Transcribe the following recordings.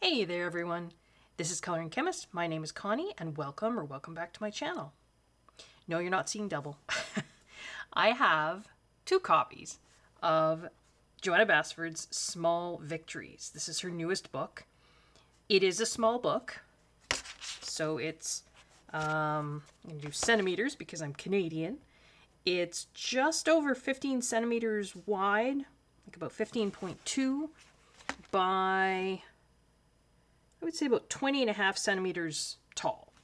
Hey there everyone, this is Coloring Chemist. My name is Connie and welcome back to my channel. No, you're not seeing double. I have two copies of Johanna Basford's Small Victories. This is her newest book. It is a small book, so it's, I'm going to do centimeters because I'm Canadian. It's just over 15 centimeters wide, like about 15.2 by, I would say about 20.5 centimeters tall.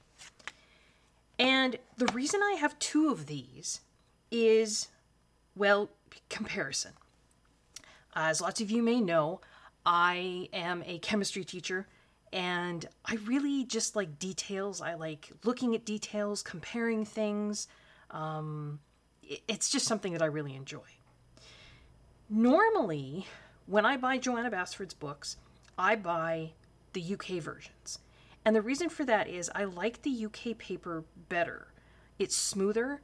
And the reason I have two of these is, well, comparison. As lots of you may know, I am a chemistry teacher and I really just like details. I like looking at details, comparing things. It's just something that I really enjoy. Normally, when I buy Johanna Basford's books, I buy the UK versions. And the reason for that is I like the UK paper better. It's smoother,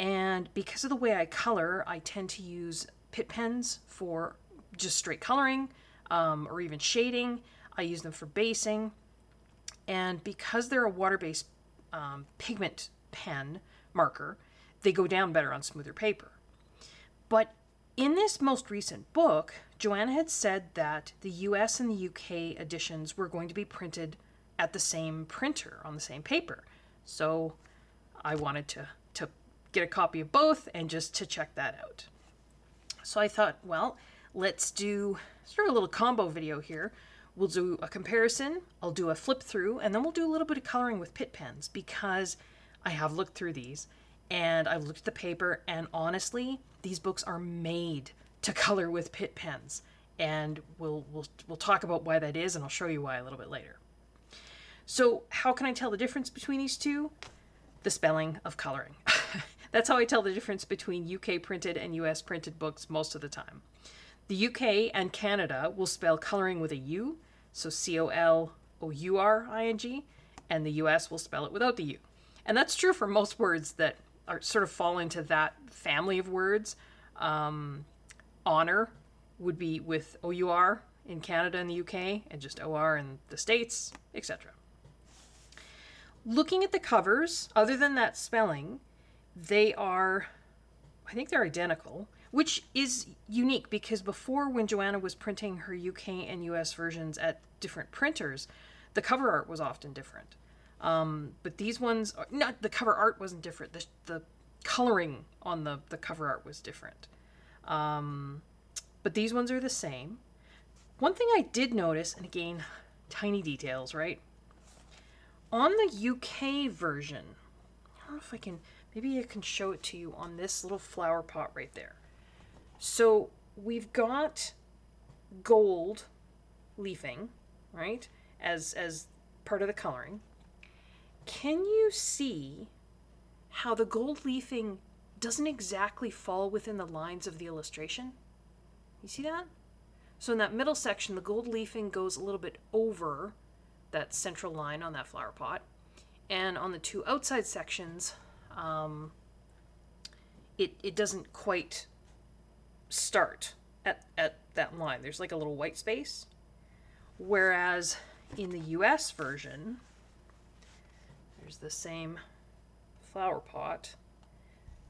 and because of the way I color, I tend to use Pitt pens for just straight coloring, or even shading. I use them for basing. And because they're a water-based pigment pen marker, they go down better on smoother paper. But in this most recent book, Johanna had said that the US and the UK editions were going to be printed at the same printer on the same paper. So I wanted to get a copy of both and just to check that out. So I thought, well, let's do sort of a little combo video here. We'll do a comparison, I'll do a flip through, and then we'll do a little bit of coloring with Pitt pens because I have looked through these and I've looked at the paper, and honestly, these books are made to color with Pitt pens. And we'll talk about why that is, and I'll show you why a little bit later. So how can I tell the difference between these two? The spelling of coloring. That's how I tell the difference between UK printed and US printed books most of the time. The UK and Canada will spell coloring with a U, so C-O-L-O-U-R-I-G, and the US will spell it without the U. And that's true for most words that are sort of fall into that family of words. Honor would be with O-U-R in Canada and the UK, and just O-R in the States, etc. Looking at the covers, other than that spelling, they are, I think they're identical, which is unique because before, when Johanna was printing her UK and US versions at different printers, the cover art was often different. But these ones, not the cover art wasn't different, the coloring on the cover art was different. But these ones are the same. One thing I did notice, and again, tiny details, right? On the UK version, I don't know if I can, maybe I can show it to you on this little flower pot right there. So we've got gold leafing, right, as part of the coloring. Can you see how the gold leafing doesn't exactly fall within the lines of the illustration? You see that? So in that middle section, the gold leafing goes a little bit over that central line on that flower pot. And on the two outside sections, it doesn't quite start at that line. There's like a little white space. Whereas in the US version, there's the same flower pot.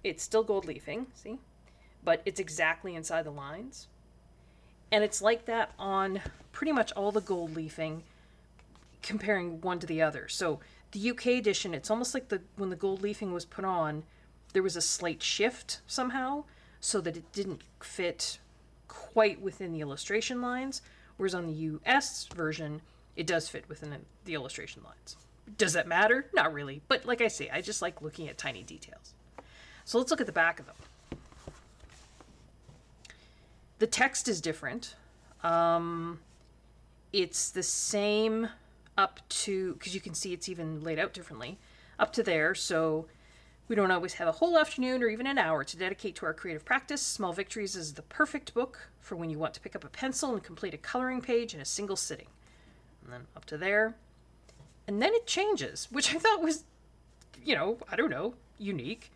It's still gold leafing, see? But it's exactly inside the lines. And it's like that on pretty much all the gold leafing, comparing one to the other. So the UK edition, it's almost like when the gold leafing was put on, there was a slight shift somehow so that it didn't fit quite within the illustration lines. Whereas on the US version, it does fit within the illustration lines. Does that matter? Not really. But like I say, I just like looking at tiny details. So let's look at the back of them. The text is different. It's the same up to, because you can see it's even laid out differently, up to there. So we don't always have a whole afternoon or even an hour to dedicate to our creative practice. Small Victories is the perfect book for when you want to pick up a pencil and complete a coloring page in a single sitting. And then up to there. And then it changes, which I thought was, you know, I don't know, unique.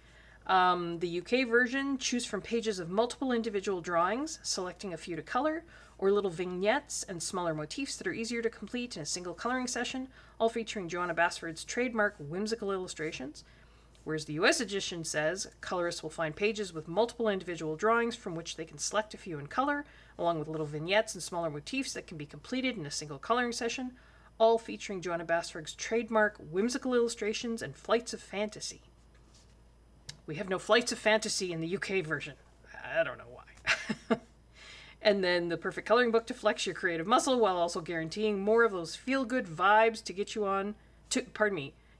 The UK version, choose from pages of multiple individual drawings, selecting a few to color, or little vignettes and smaller motifs that are easier to complete in a single coloring session, all featuring Johanna Basford's trademark whimsical illustrations. Whereas the US edition says, colorists will find pages with multiple individual drawings from which they can select a few in color, along with little vignettes and smaller motifs that can be completed in a single coloring session, all featuring Johanna Basford's trademark whimsical illustrations and flights of fantasy. We have no flights of fantasy in the UK version. I don't know why. And then the perfect coloring book to flex your creative muscle while also guaranteeing more of those feel-good vibes to get you on,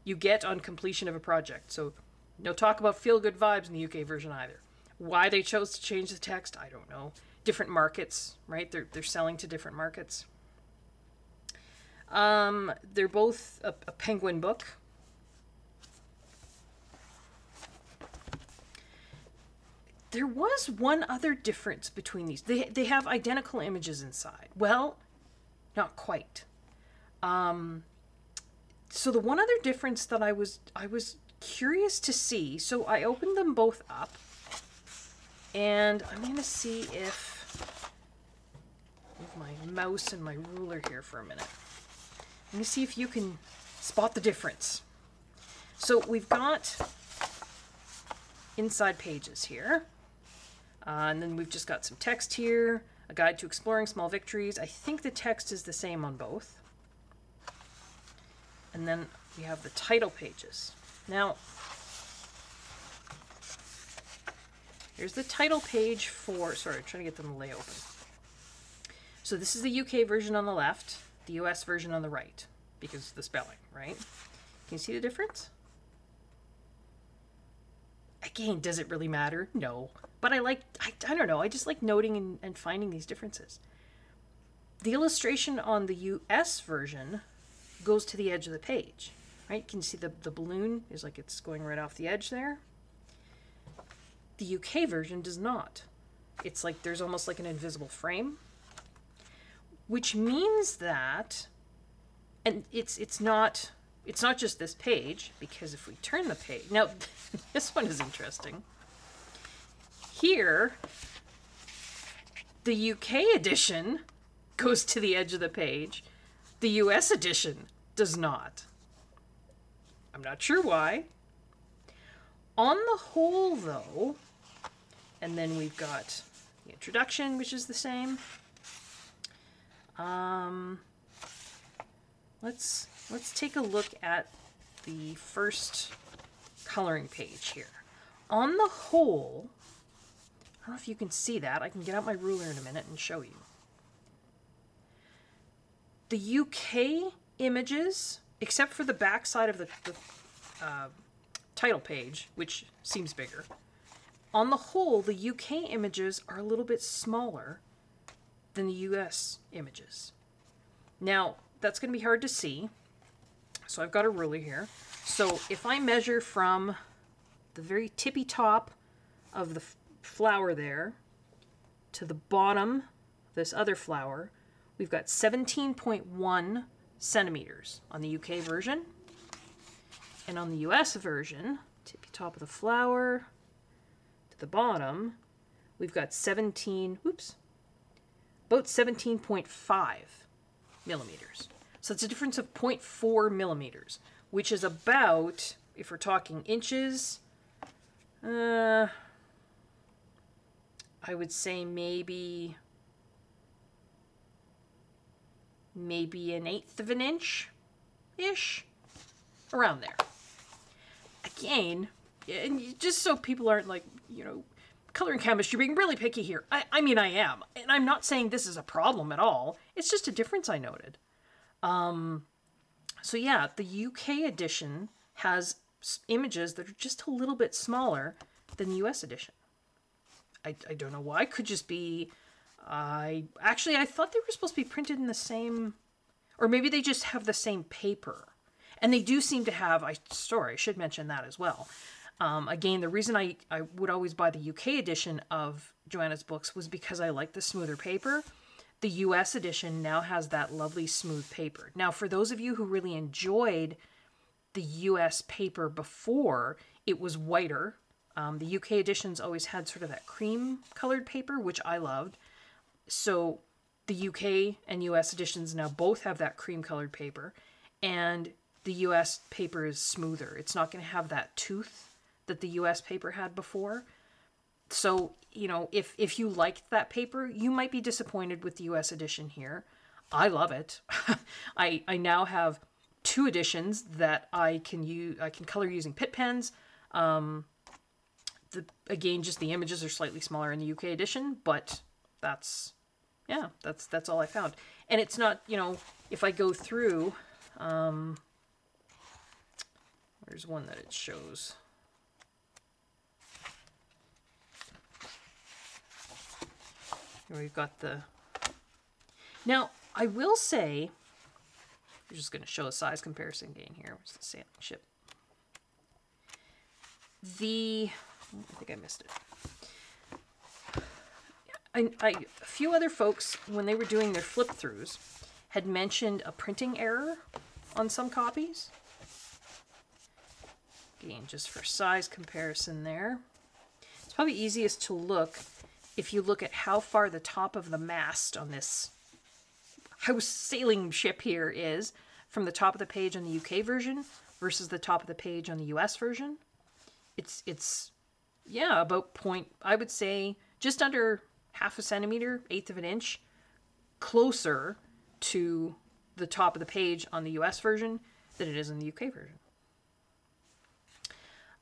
you get on completion of a project. So no talk about feel-good vibes in the UK version either. Why they chose to change the text, I don't know. Different markets, right? They're selling to different markets. They're both a penguin book. There was one other difference between these. They have identical images inside. Well, not quite. So the one other difference that I was curious to see, so I opened them both up, and I'm going to see if, with my mouse and my ruler here for a minute, let me see if you can spot the difference. So we've got inside pages here. And then we've just got some text here, a guide to exploring small victories. I think the text is the same on both. And then we have the title pages. Now, here's the title page for, sorry, I'm trying to get them to lay open. So this is the UK version on the left, the US version on the right, because of the spelling, right? Can you see the difference? Again, does it really matter? No. But I don't know, I just like noting and finding these differences. The illustration on the US version goes to the edge of the page, right? Can you see the balloon is like it's going right off the edge there? The UK version does not. It's like there's almost like an invisible frame, which means that, and it's not just this page, because if we turn the page, now this one is interesting. Here, the UK edition goes to the edge of the page. The US edition does not. I'm not sure why. On the whole, though, and then we've got the introduction, which is the same. Let's take a look at the first coloring page here. On the whole, I don't know if you can see that. I can get out my ruler in a minute and show you. The UK images, except for the back side of the title page, which seems bigger, on the whole, the UK images are a little bit smaller than the US images. Now, that's going to be hard to see. So I've got a ruler here. So if I measure from the very tippy top of the flower there to the bottom, this other flower, we've got 17.1 centimeters on the UK version. And on the US version, tippy top of the flower to the bottom, we've got about 17.5 millimeters. So it's a difference of 0.4 millimeters, which is about, if we're talking inches, I would say maybe 1/8 of an inch-ish, around there. Again, and just so people aren't like, you know, coloring chemistry being really picky here. I mean, I am. And I'm not saying this is a problem at all. It's just a difference I noted. So yeah, the UK edition has images that are just a little bit smaller than the US edition. I don't know why. It could just be, I thought they were supposed to be printed in the same, or maybe they just have the same paper. And they do seem to have, I should mention that as well. Again, the reason I would always buy the UK edition of Johanna's books was because I like the smoother paper. The US edition now has that lovely smooth paper. Now, for those of you who really enjoyed the US paper before, it was whiter. The UK editions always had sort of that cream colored paper, which I loved. So the UK and US editions now both have that cream colored paper, and the US paper is smoother. It's not going to have that tooth that the US paper had before. So, you know, if you liked that paper, you might be disappointed with the US edition here. I love it. I now have 2 editions that I can use. I can color using Pitt pens. Again, just the images are slightly smaller in the UK edition, but that's all I found. And it's not, you know, if I go through, where's one that it shows? Here we've got the... Now, I will say, we're just going to show a size comparison again here. Where's the sailing ship? I think I missed it. A few other folks, when they were doing their flip-throughs, had mentioned a printing error on some copies. Again, just for size comparison there. It's probably easiest to look if you look at how far the top of the mast on this house sailing ship here is from the top of the page on the UK version versus the top of the page on the US version. It's yeah, about I would say just under half a centimeter, 1/8 of an inch, closer to the top of the page on the US version than it is in the UK version.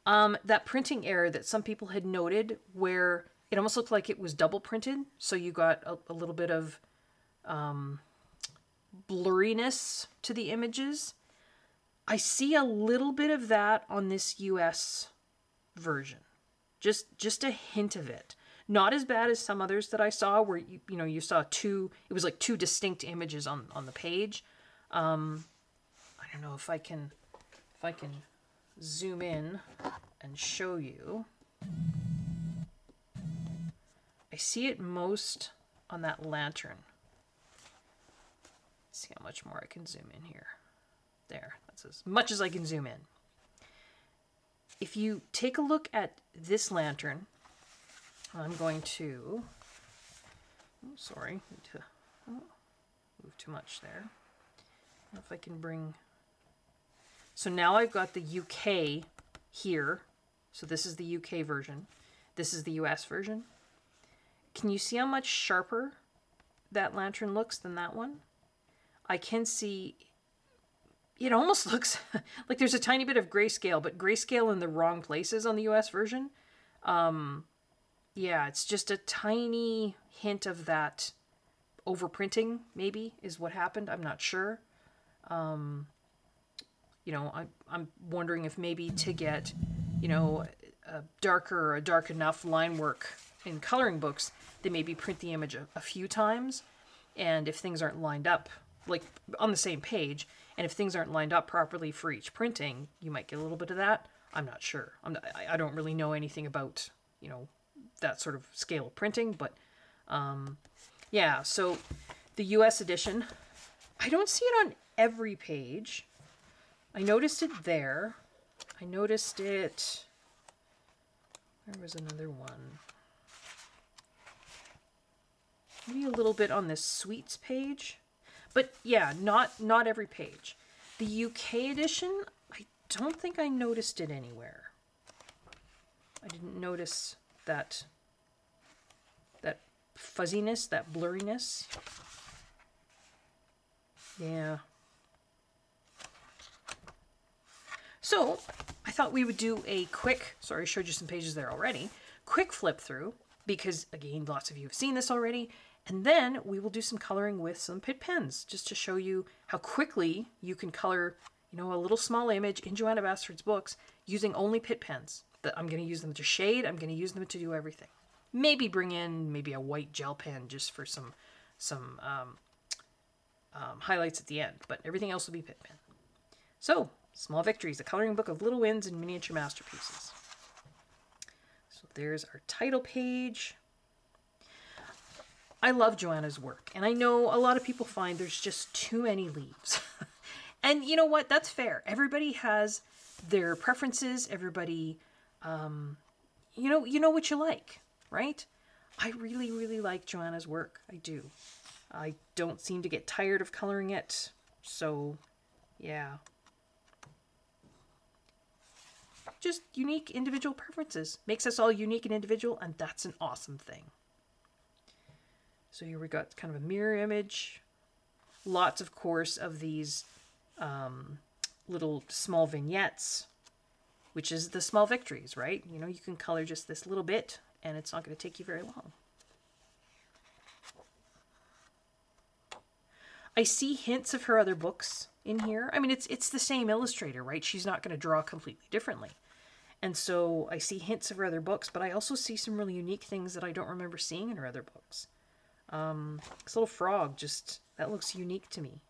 That printing error that some people had noted, where it almost looked like it was double printed, so you got a little bit of blurriness to the images. I see a little bit of that on this US version. Just a hint of it. Not as bad as some others that I saw, where you saw it was like 2 distinct images on the page. I don't know if I can zoom in and show you. I see it most on that lantern. Let's see how much more I can zoom in here. There, that's as much as I can zoom in. If you take a look at this lantern, I'm going to, need to move too much there. I don't know if I can bring, so now I've got the UK here. So this is the UK version. This is the US version. Can you see how much sharper that lantern looks than that one? I can see, it almost looks like there's a tiny bit of grayscale, but grayscale in the wrong places on the US version. Yeah, it's just a tiny hint of that overprinting, maybe, is what happened. I'm not sure. I'm wondering if maybe to get, a darker or a dark enough line work in coloring books, they maybe print the image a few times, and if things aren't lined up, like on the same page, and if things aren't lined up properly for each printing, you might get a little bit of that. I'm not sure. I don't really know anything about, that sort of scale of printing, but yeah, so the US edition, I don't see it on every page. I noticed it there. I noticed it, there was another one. Maybe a little bit on this sweets page, but yeah, not every page. The UK edition, I don't think I noticed it anywhere. I didn't notice that fuzziness, that blurriness. Yeah. So I thought we would do a quick, sorry, I showed you some pages there already, quick flip through, because again, lots of you have seen this already. And then we will do some coloring with some Pitt pens, just to show you how quickly you can color, a little small image in Johanna Basford's books using only Pitt pens. I'm going to use them to shade. I'm going to use them to do everything. Maybe bring in a white gel pen just for some highlights at the end, but everything else will be Pitt pen. So, Small Victories, a coloring book of little wins and miniature masterpieces. So there's our title page. I love Johanna's work, and I know a lot of people find there's just too many leaves. And you know what? That's fair. Everybody has their preferences. Everybody, you know what you like, right? I really, really like Johanna's work. I do. I don't seem to get tired of coloring it. So, yeah. Just unique individual preferences. Makes us all unique and individual, and that's an awesome thing. So here we got kind of a mirror image. Lots, of course, of these little small vignettes, which is the small victories, right? You know, you can color just this little bit, and it's not going to take you very long. I see hints of her other books in here. I mean, it's the same illustrator, right? She's not going to draw completely differently. And so I see hints of her other books, but I also see some really unique things that I don't remember seeing in her other books. This little frog, just, that looks unique to me.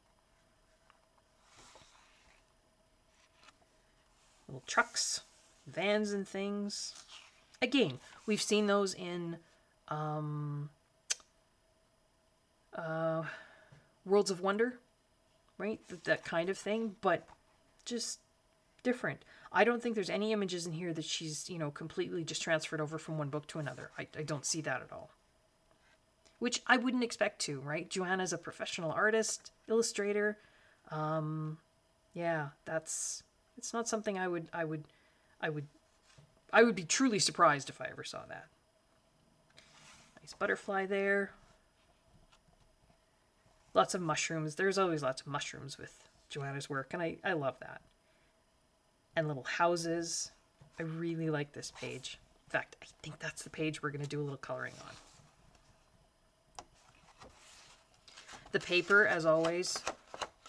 Little trucks, vans and things. Again, we've seen those in Worlds of Wonder, right? That kind of thing, but just different. I don't think there's any images in here that she's, you know, completely just transferred over from one book to another. I don't see that at all. Which I wouldn't expect to, right? Johanna's a professional artist, illustrator. Yeah, it's not something I would be truly surprised if I ever saw that. Nice butterfly there. Lots of mushrooms. There's always lots of mushrooms with Johanna's work, and I love that. And little houses. I really like this page. In fact, I think that's the page we're going to do a little coloring on. The paper, as always,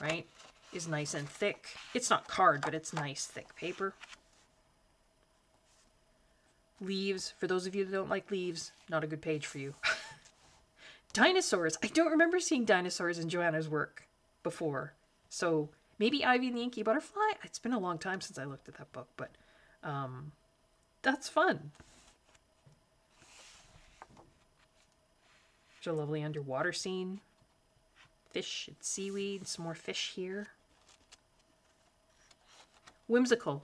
right, is nice and thick. It's not card, but it's nice, thick paper. Leaves. For those of you that don't like leaves, not a good page for you. Dinosaurs. I don't remember seeing dinosaurs in Johanna's work before. So maybe Ivy and the Inky Butterfly? It's been a long time since I looked at that book, but that's fun. There's a lovely underwater scene. Fish and seaweed. Some more fish here. Whimsical.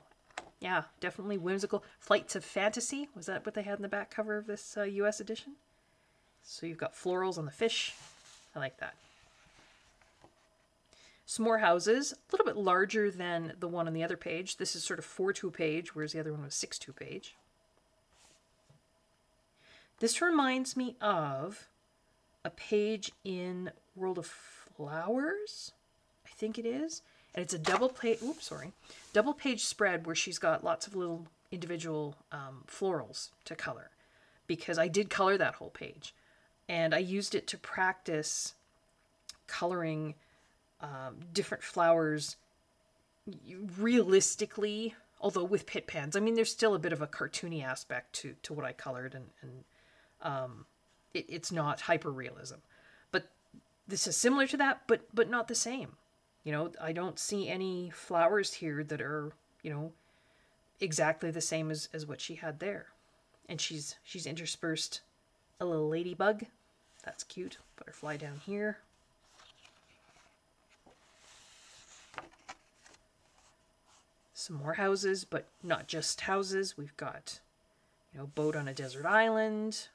Yeah, definitely whimsical. Flights of Fantasy. Was that what they had in the back cover of this US edition? So you've got florals on the fish. I like that. Some more houses. A little bit larger than the one on the other page. This is sort of 4-2 page, whereas the other one was 6-2 page. This reminds me of a page in World of Flowers, I think it is. And it's a double page spread where she's got lots of little individual florals to color. Because I did color that whole page. And I used it to practice coloring different flowers realistically, although with Pitt pens. I mean, there's still a bit of a cartoony aspect to what I colored, and it's not hyper-realism. But this is similar to that, but not the same. You know, I don't see any flowers here that are, you know, exactly the same as what she had there. And she's interspersed a little ladybug. That's cute. Butterfly down here. Some more houses, but not just houses. We've got, you know, boat on a desert island.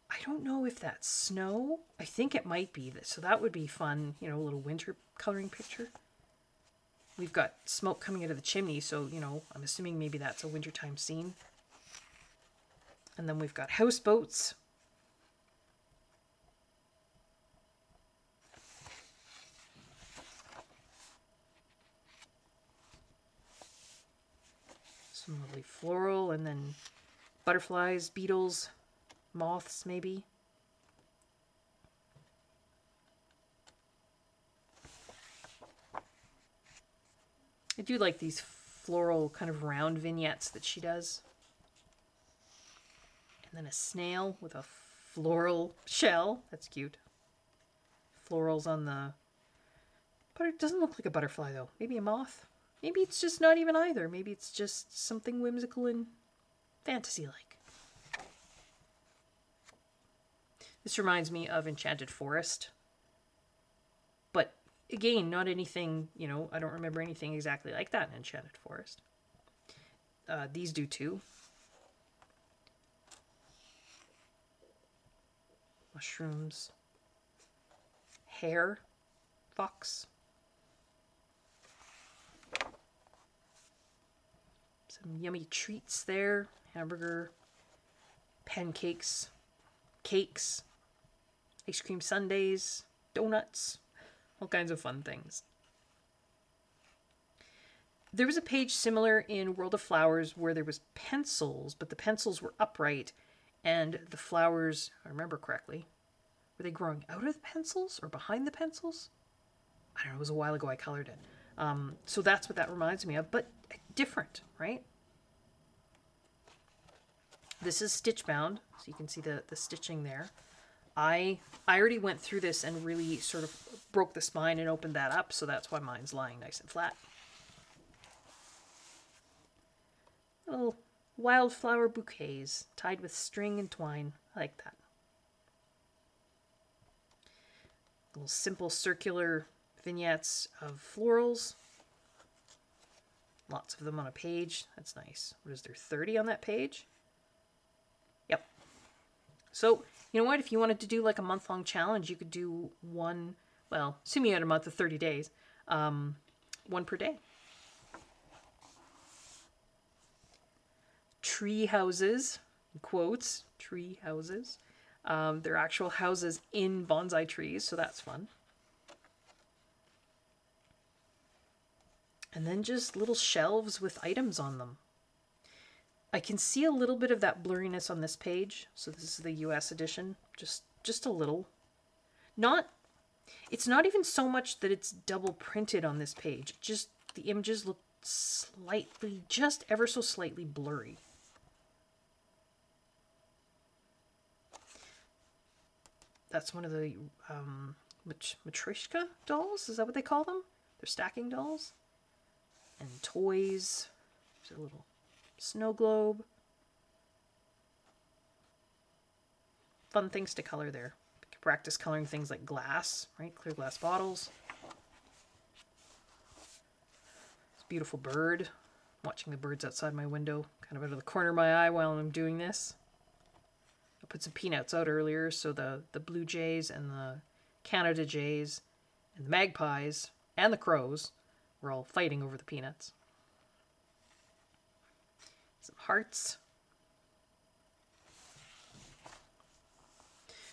I don't know if that's snow. I think it might be. So that would be fun, you know, a little winter coloring picture. We've got smoke coming out of the chimney, so, you know, I'm assuming maybe that's a wintertime scene. And then we've got houseboats. Some lovely floral, and then butterflies, beetles, moths maybe. I do like these floral kind of round vignettes that she does. And then a snail with a floral shell. That's cute. Florals on the... But it doesn't look like a butterfly though. Maybe a moth. Maybe it's just not even either. Maybe it's just something whimsical and fantasy-like. This reminds me of Enchanted Forest. But again, not anything, you know, I don't remember anything exactly like that in Enchanted Forest. these do too. Mushrooms. Hare. Fox. Some yummy treats there. Hamburger. Pancakes. Cakes. Ice cream sundaes. Donuts. All kinds of fun things. There was a page similar in World of Flowers where there was pencils, but the pencils were upright and the flowers, if I remember correctly, were they growing out of the pencils or behind the pencils? I don't know, it was a while ago I colored it. So that's what that reminds me of, but different, right? This is stitch bound, so you can see the stitching there. I already went through this and really sort of broke the spine and opened that up, so that's why mine's lying nice and flat. Little wildflower bouquets tied with string and twine. I like that. Little simple circular vignettes of florals. Lots of them on a page. That's nice. What is there, 30 on that page? Yep. So, you know what? If you wanted to do like a month-long challenge, you could do one, well, assuming you had a month of 30 days, one per day. Tree houses, quotes, tree houses. They're actual houses in bonsai trees, so that's fun. And then just little shelves with items on them. I can see a little bit of that blurriness on this page. So this is the US edition, just a little. It's not even so much that it's double printed on this page. Just the images look slightly, just ever so slightly blurry. That's one of the Matryoshka dolls. Is that what they call them? They're stacking dolls. And toys. There's a little snow globe. Fun things to color there. You can practice coloring things like glass, right? Clear glass bottles. This beautiful bird. I'm watching the birds outside my window, kind of out of the corner of my eye while I'm doing this. I put some peanuts out earlier, so the blue jays and the Canada jays and the magpies and the crows were all fighting over the peanuts. Some hearts.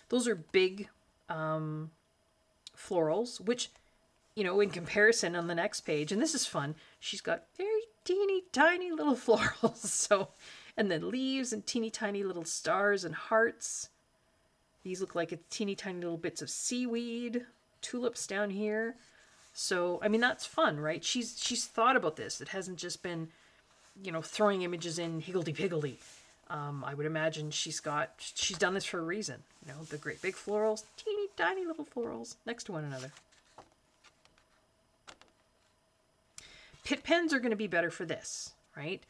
Those are big florals, which, you know, in comparison on the next page, and this is fun, she's got very teeny tiny little florals, so, and then leaves and teeny tiny little stars and hearts. These look like teeny tiny little bits of seaweed, tulips down here. So, I mean, that's fun, right? She's thought about this. It hasn't just been, you know, throwing images in higgledy-piggledy. I would imagine she's done this for a reason. You know, the great big florals, teeny tiny little florals next to one another. Pitt pens are going to be better for this, right?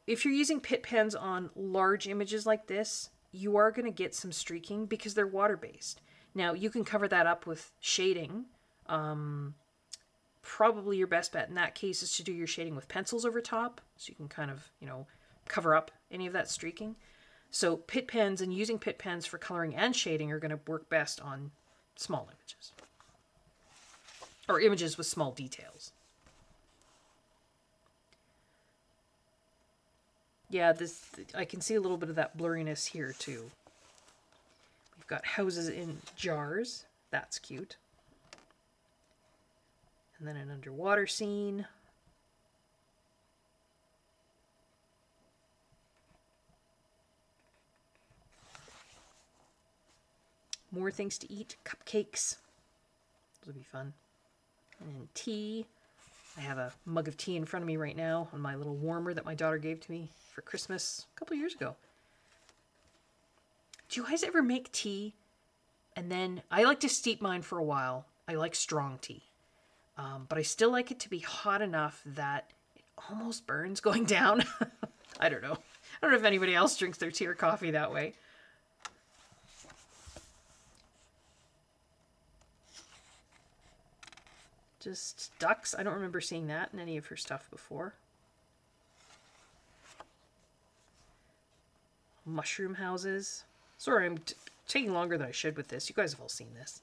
If you're using Pitt pens on large images like this, you are going to get some streaking because they're water-based. Now, you can cover that up with shading. Probably your best bet in that case is to do your shading with pencils over top, so you can kind of, you know, cover up any of that streaking. So Pitt pens and using Pitt pens for coloring and shading are going to work best on small images. Or images with small details. Yeah, I can see a little bit of that blurriness here too. We've got houses in jars. That's cute. And then an underwater scene. More things to eat. Cupcakes. Those will be fun. And then tea. I have a mug of tea in front of me right now on my little warmer that my daughter gave to me for Christmas a couple years ago. Do you guys ever make tea? And then, I like to steep mine for a while. I like strong tea. But I still like it to be hot enough that it almost burns going down. I don't know. I don't know if anybody else drinks their tea or coffee that way. Just ducks. I don't remember seeing that in any of her stuff before. mushroom houses. Sorry, I'm taking longer than I should with this. You guys have all seen this.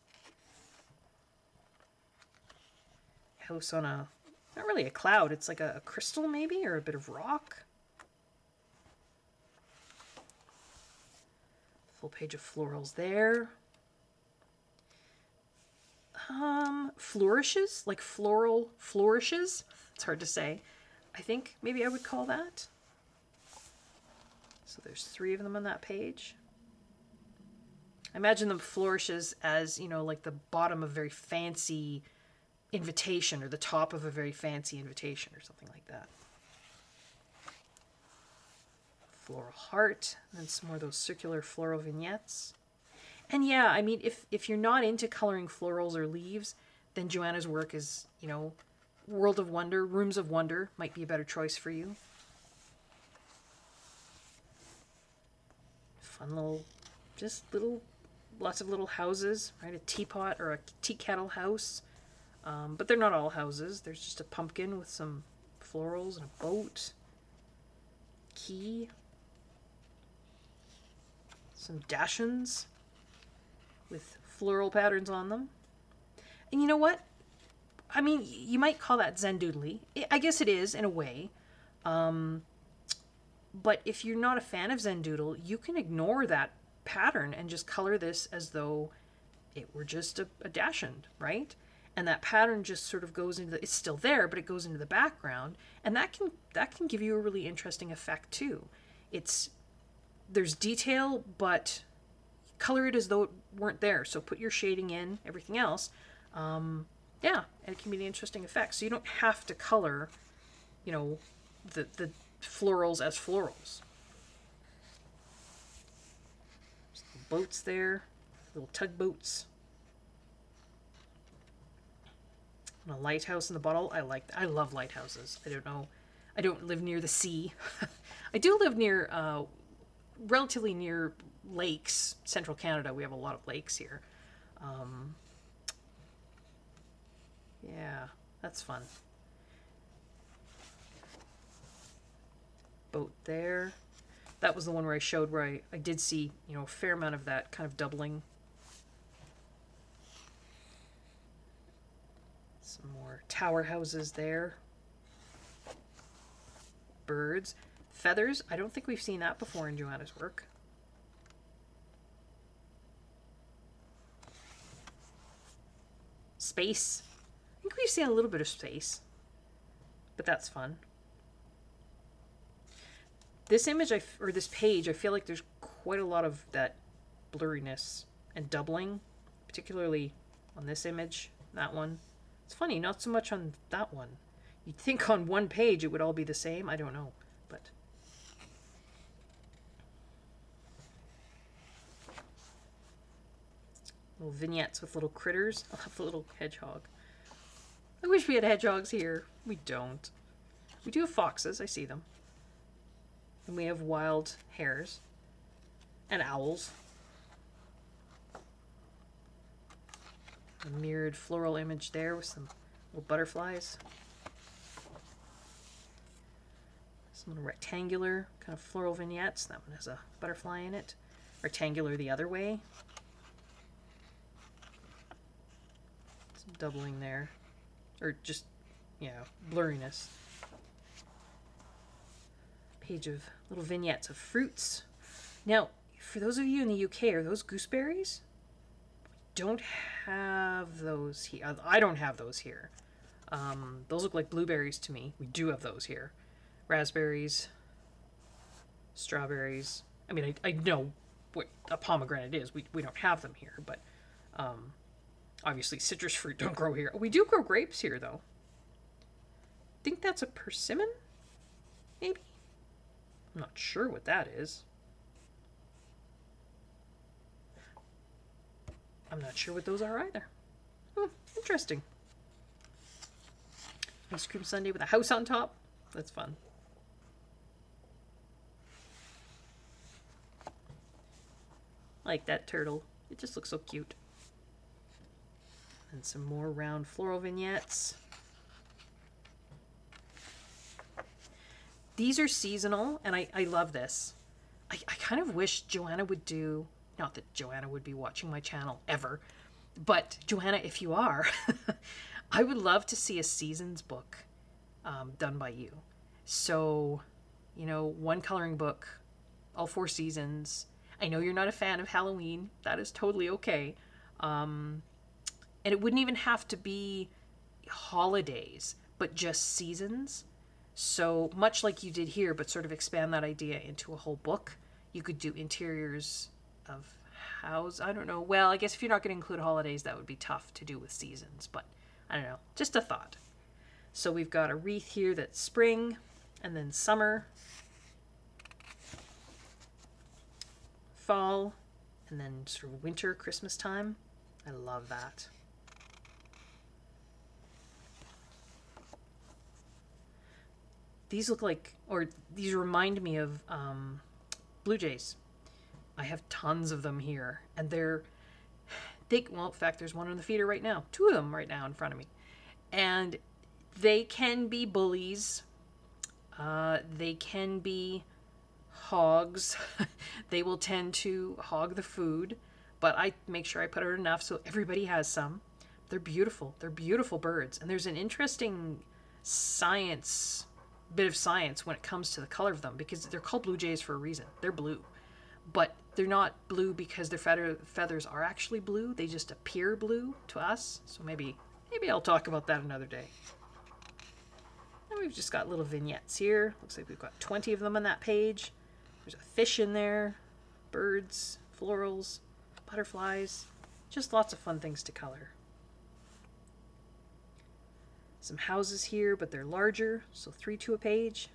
House on a, not really a cloud, it's like a crystal maybe, or a bit of rock. Full page of florals there. Flourishes, like floral flourishes. It's hard to say. I think maybe I would call that. So there's 3 of them on that page. I imagine them flourishes as, you know, like the bottom of a very fancy invitation, or the top of a very fancy invitation, or something like that. Floral heart, and then some more of those circular floral vignettes. And yeah, I mean, if you're not into coloring florals or leaves, then Johanna's work is, you know, World of Wonder, Rooms of Wonder might be a better choice for you. Fun little, just little, lots of little houses, right? A teapot or a tea kettle house. But they're not all houses. There's just a pumpkin with some florals and a boat. Key. Some dachshunds with floral patterns on them. And you know what? I mean, you might call that Zen doodly. I guess it is, in a way. But if you're not a fan of Zen doodle, you can ignore that pattern and just color this as though it were just a dachshund, right? And that pattern just sort of goes into the, it's still there, but it goes into the background, and that can give you a really interesting effect too. There's detail, but color it as though it weren't there. So put your shading in, everything else. Yeah, and it can be an interesting effect. So you don't have to color, you know, the florals as florals. There's little boats there, little tugboats. And a lighthouse in the bottle. I love lighthouses. I don't know. I don't live near the sea. I do live near, relatively near lakes. Central Canada, we have a lot of lakes here. Yeah, that's fun. Boat there. That was the one where I showed where I did see, you know, a fair amount of that kind of doubling. Some more tower houses there. Birds. Feathers. I don't think we've seen that before in Johanna's work. Space. I think we've seen a little bit of space, but that's fun. This image, or this page, I feel like there's quite a lot of that blurriness and doubling, particularly on this image, that one. It's funny, not so much on that one. You'd think on one page it would all be the same. I don't know, but... Little vignettes with little critters. I'll have the little hedgehog. I wish we had hedgehogs here. We don't. We do have foxes. I see them. And we have wild hares. And owls. A mirrored floral image there with some little butterflies. Some little rectangular kind of floral vignettes. That one has a butterfly in it. Rectangular the other way. Some doubling there. Or just, yeah, blurriness. Page of little vignettes of fruits. Now, for those of you in the UK, are those gooseberries? Don't have those here. I don't have those here. Those look like blueberries to me. We do have those here. Raspberries, strawberries. I mean, I know what a pomegranate is. We don't have them here, but obviously citrus fruit don't grow here. We do grow grapes here, though. I think that's a persimmon, maybe? I'm not sure what that is. I'm not sure what those are either. Interesting. Ice cream sundae with a house on top. That's fun. I like that turtle. It just looks so cute. And some more round floral vignettes. These are seasonal, and I love this. I kind of wish Johanna would do, not that Johanna would be watching my channel ever, but Johanna, if you are, I would love to see a seasons book done by you. So, you know, one coloring book, all 4 seasons. I know you're not a fan of Halloween. That is totally okay. And it wouldn't even have to be holidays, but just seasons. So much like you did here, but sort of expand that idea into a whole book. You could do interiors of house. I don't know. Well, I guess if you're not going to include holidays, that would be tough to do with seasons, but I don't know. Just a thought. So we've got a wreath here that's spring, and then summer, fall, and then sort of winter, Christmas time. I love that. These look like, or these remind me of blue jays. I have tons of them here, and they're well, in fact, there's one on the feeder right now. 2 of them right now in front of me. And they can be bullies. They can be hogs. They will tend to hog the food, but I make sure I put out enough so everybody has some. They're beautiful. They're beautiful birds. And there's an interesting bit of science when it comes to the color of them, because they're called blue jays for a reason. They're blue, but they're not blue because their feathers are actually blue. They just appear blue to us. So maybe I'll talk about that another day. And we've just got little vignettes here. Looks like we've got 20 of them on that page. There's a fish in there, birds, florals, butterflies, just lots of fun things to color. Some houses here, but they're larger, so 3 to a page.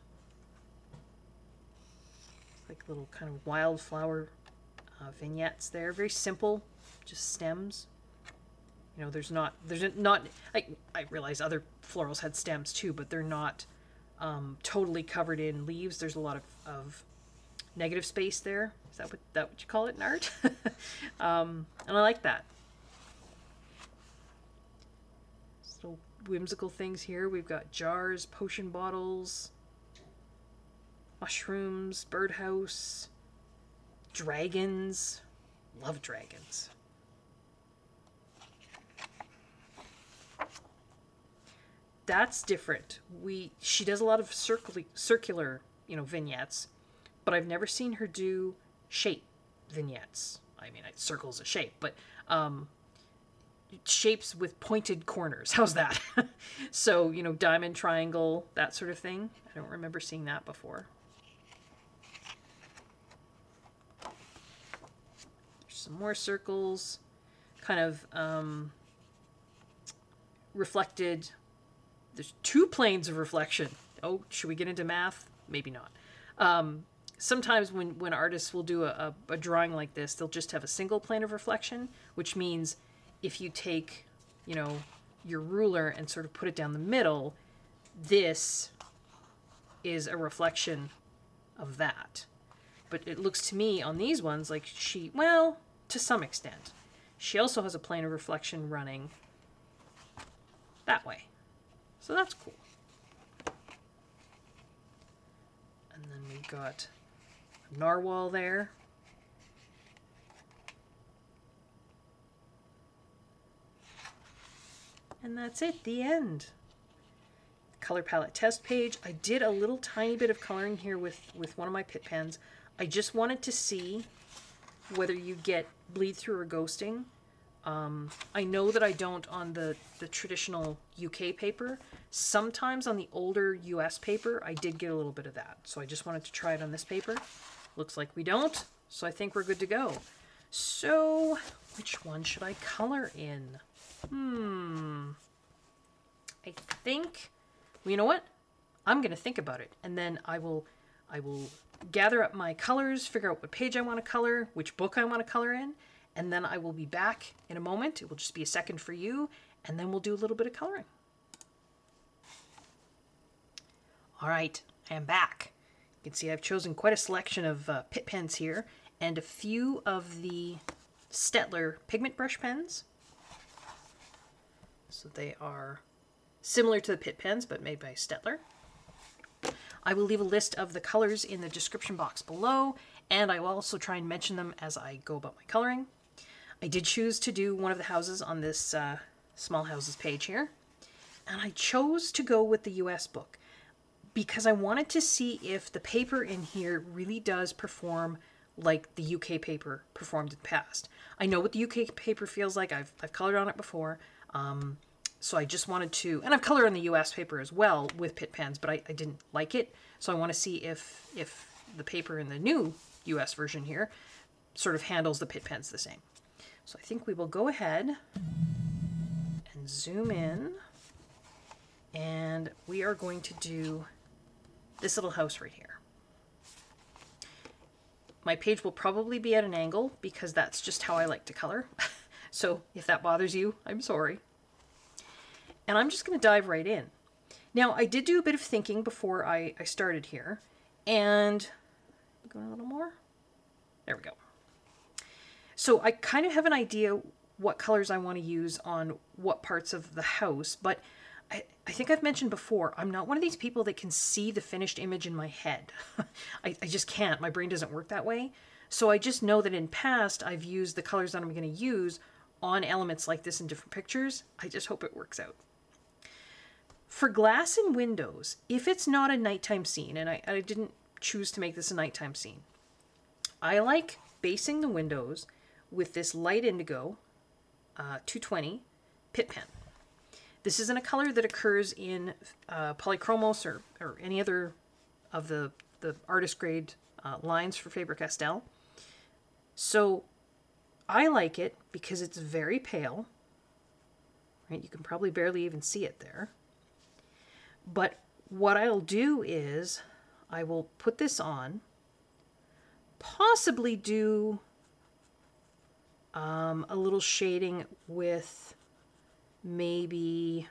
Like little kind of wildflower vignettes there. Very simple, just stems. You know, there's not, I realize other florals had stems too, but they're not totally covered in leaves. There's a lot of negative space there. Is that what you call it in art? And I like that. So whimsical things here. We've got jars, potion bottles, mushrooms, birdhouse, dragons. Love dragons. That's different. She does a lot of circular, you know, vignettes, but I've never seen her do shape vignettes. I mean, circle's a shape, but shapes with pointed corners. How's that? So, you know, diamond, triangle, that sort of thing. I don't remember seeing that before. There's some more circles, kind of reflected. There's 2 planes of reflection. Oh, should we get into math? Maybe not. Sometimes when artists will do a drawing like this, they'll just have a single plane of reflection, which means if you take, you know, your ruler and sort of put it down the middle, this is a reflection of that. But it looks to me on these ones like well, to some extent, she also has a plane of reflection running that way. So that's cool. And then we've got a narwhal there. And that's it, the end. Color palette test page. I did a little tiny bit of coloring here with one of my Pitt pens. I just wanted to see whether you get bleed through or ghosting. I know that I don't on the traditional UK paper. Sometimes on the older US paper, I did get a little bit of that. So I just wanted to try it on this paper. Looks like we don't, so I think we're good to go. So, which one should I color in? I think, well, you know what? I'm going to think about it, and then I will gather up my colors, figure out what page I want to color, which book I want to color in, and then I will be back in a moment. It will just be a second for you, and then we'll do a little bit of coloring. All right, I am back. You can see I've chosen quite a selection of Pitt pens here, and a few of the Staedtler Pigment Brush Pens. So they are similar to the Pitt Pens, but made by Staedtler. I will leave a list of the colors in the description box below, and I will also try and mention them as I go about my coloring. I did choose to do one of the houses on this small houses page here, and I chose to go with the US book because I wanted to see if the paper in here really does perform like the UK paper performed in the past. I know what the UK paper feels like. I've colored on it before, so I just wanted to, and I've colored on the US paper as well with Pitt pens, but I didn't like it, so I want to see if the paper in the new US version here sort of handles the Pitt pens the same. So I think we will go ahead and zoom in, and we are going to do this little house right here. My page will probably be at an angle because that's just how I like to color. So if that bothers you, I'm sorry. And I'm just going to dive right in. Now, I did do a bit of thinking before I started here, and go a little more. There we go. So I kind of have an idea what colors I want to use on what parts of the house, but I think I've mentioned before, I'm not one of these people that can see the finished image in my head. I just can't. My brain doesn't work that way. So I just know that in past, I've used the colors that I'm going to use on elements like this in different pictures. I just hope it works out. For glass and windows, if it's not a nighttime scene, and I didn't choose to make this a nighttime scene, I like basing the windows with this light indigo 220 Pitt pen. This isn't a color that occurs in Polychromos or any other of the artist grade lines for Faber Castell. So I like it because it's very pale. Right? You can probably barely even see it there. But what I'll do is I will put this on, possibly do a little shading with maybe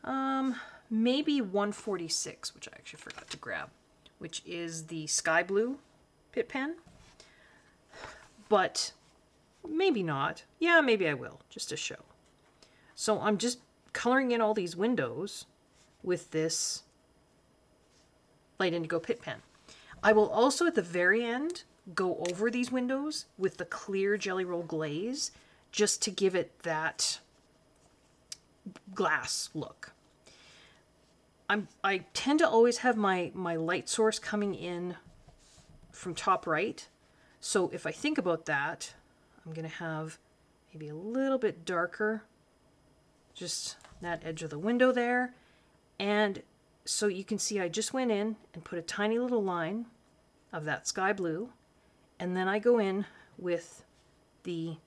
146, which I actually forgot to grab, which is the sky blue Pitt pen. But maybe not. Yeah, maybe I will, just to show. So I'm just coloring in all these windows with this light indigo Pitt pen. I will also at the very end go over these windows with the clear Jelly Roll glaze just to give it that glass look. I tend to always have my light source coming in from top right. So if I think about that, I'm going to have maybe a little bit darker, just that edge of the window there. And so you can see I just went in and put a tiny little line of that sky blue. And then I go in with the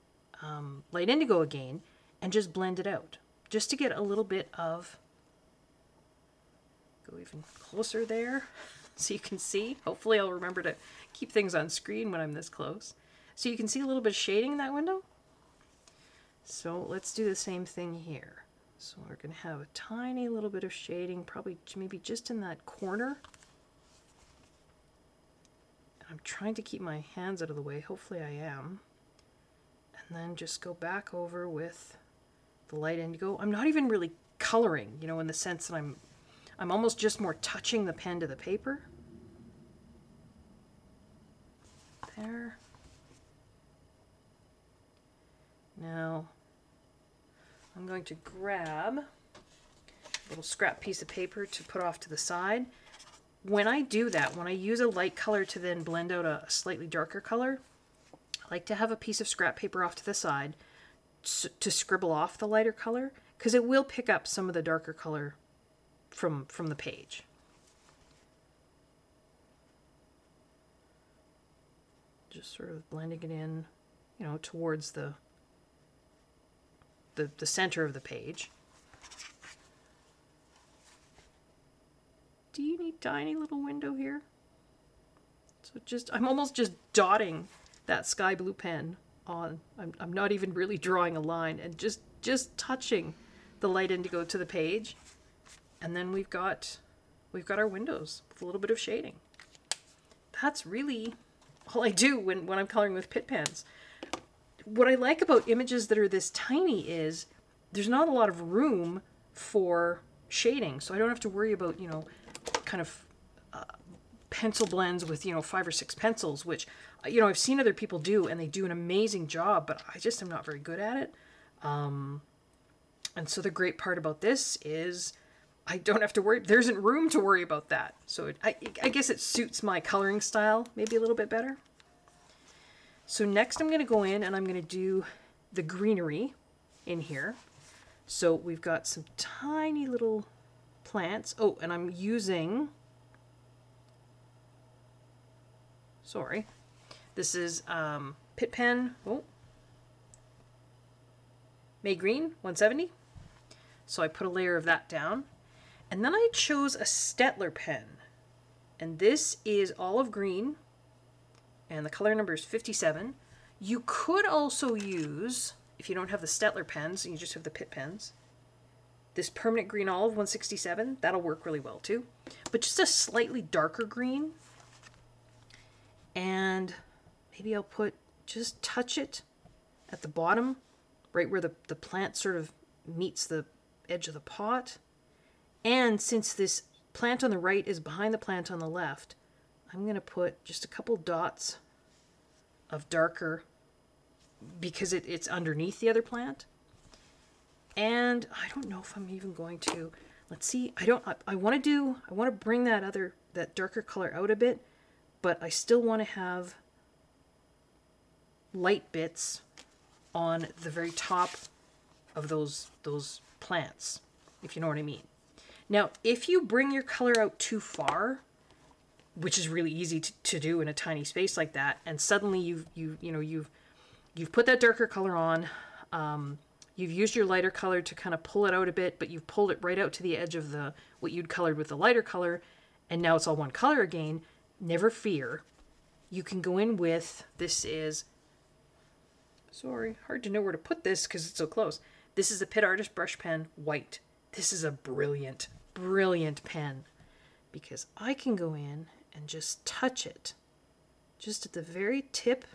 light indigo again and just blend it out, just to get a little bit of, go even closer there so you can see. Hopefully I'll remember to keep things on screen when I'm this close. So you can see a little bit of shading in that window. So let's do the same thing here. So we're going to have a tiny little bit of shading, probably maybe just in that corner. I'm trying to keep my hands out of the way. Hopefully I am. And then just go back over with the light indigo. I'm not even really coloring, you know, in the sense that I'm almost just more touching the pen to the paper. There. Now I'm going to grab a little scrap piece of paper to put off to the side. When I do that, when I use a light color to then blend out a slightly darker color, I like to have a piece of scrap paper off to the side to scribble off the lighter color, because it will pick up some of the darker color from the page. Just sort of blending it in, you know, towards the center of the page. Teeny tiny little window here. So I'm almost just dotting that sky blue pen on. I'm not even really drawing a line, and just touching the light indigo to the page, and then we've got our windows with a little bit of shading. That's really all I do when I'm coloring with Pitt pens. What I like about images that are this tiny is there's not a lot of room for shading, so I don't have to worry about, you know, kind of pencil blends with, you know, 5 or 6 pencils, which, you know, I've seen other people do, and they do an amazing job, but I just am not very good at it. And so the great part about this is I don't have to worry. There isn't room to worry about that. So I guess it suits my coloring style maybe a little bit better. So next I'm going to go in and I'm going to do the greenery in here. So we've got some tiny little plants. Oh, and I'm using, sorry, this is Pitt Pen, May Green 170. So I put a layer of that down. And then I chose a Staedtler pen. And this is olive green. And the color number is 57. You could also use, if you don't have the Staedtler pens and you just have the Pitt Pens, this permanent green olive 167. That'll work really well too. But just a slightly darker green. And maybe I'll just touch it at the bottom, right where the plant sort of meets the edge of the pot. And since this plant on the right is behind the plant on the left, I'm going to put just a couple dots of darker because it's underneath the other plant. And I don't know if I'm even going to, let's see, I want to bring that darker color out a bit, but I still want to have light bits on the very top of those plants, if you know what I mean. Now, if you bring your color out too far, which is really easy to do in a tiny space like that, and suddenly you've put that darker color on, you've used your lighter color to kind of pull it out a bit, but you've pulled it right out to the edge of what you'd colored with the lighter color, and now it's all one color again. Never fear. You can go in with, this is, sorry, hard to know where to put this because it's so close. This is a Pitt Artist Brush Pen, white. This is a brilliant, brilliant pen because I can go in and just touch it just at the very tip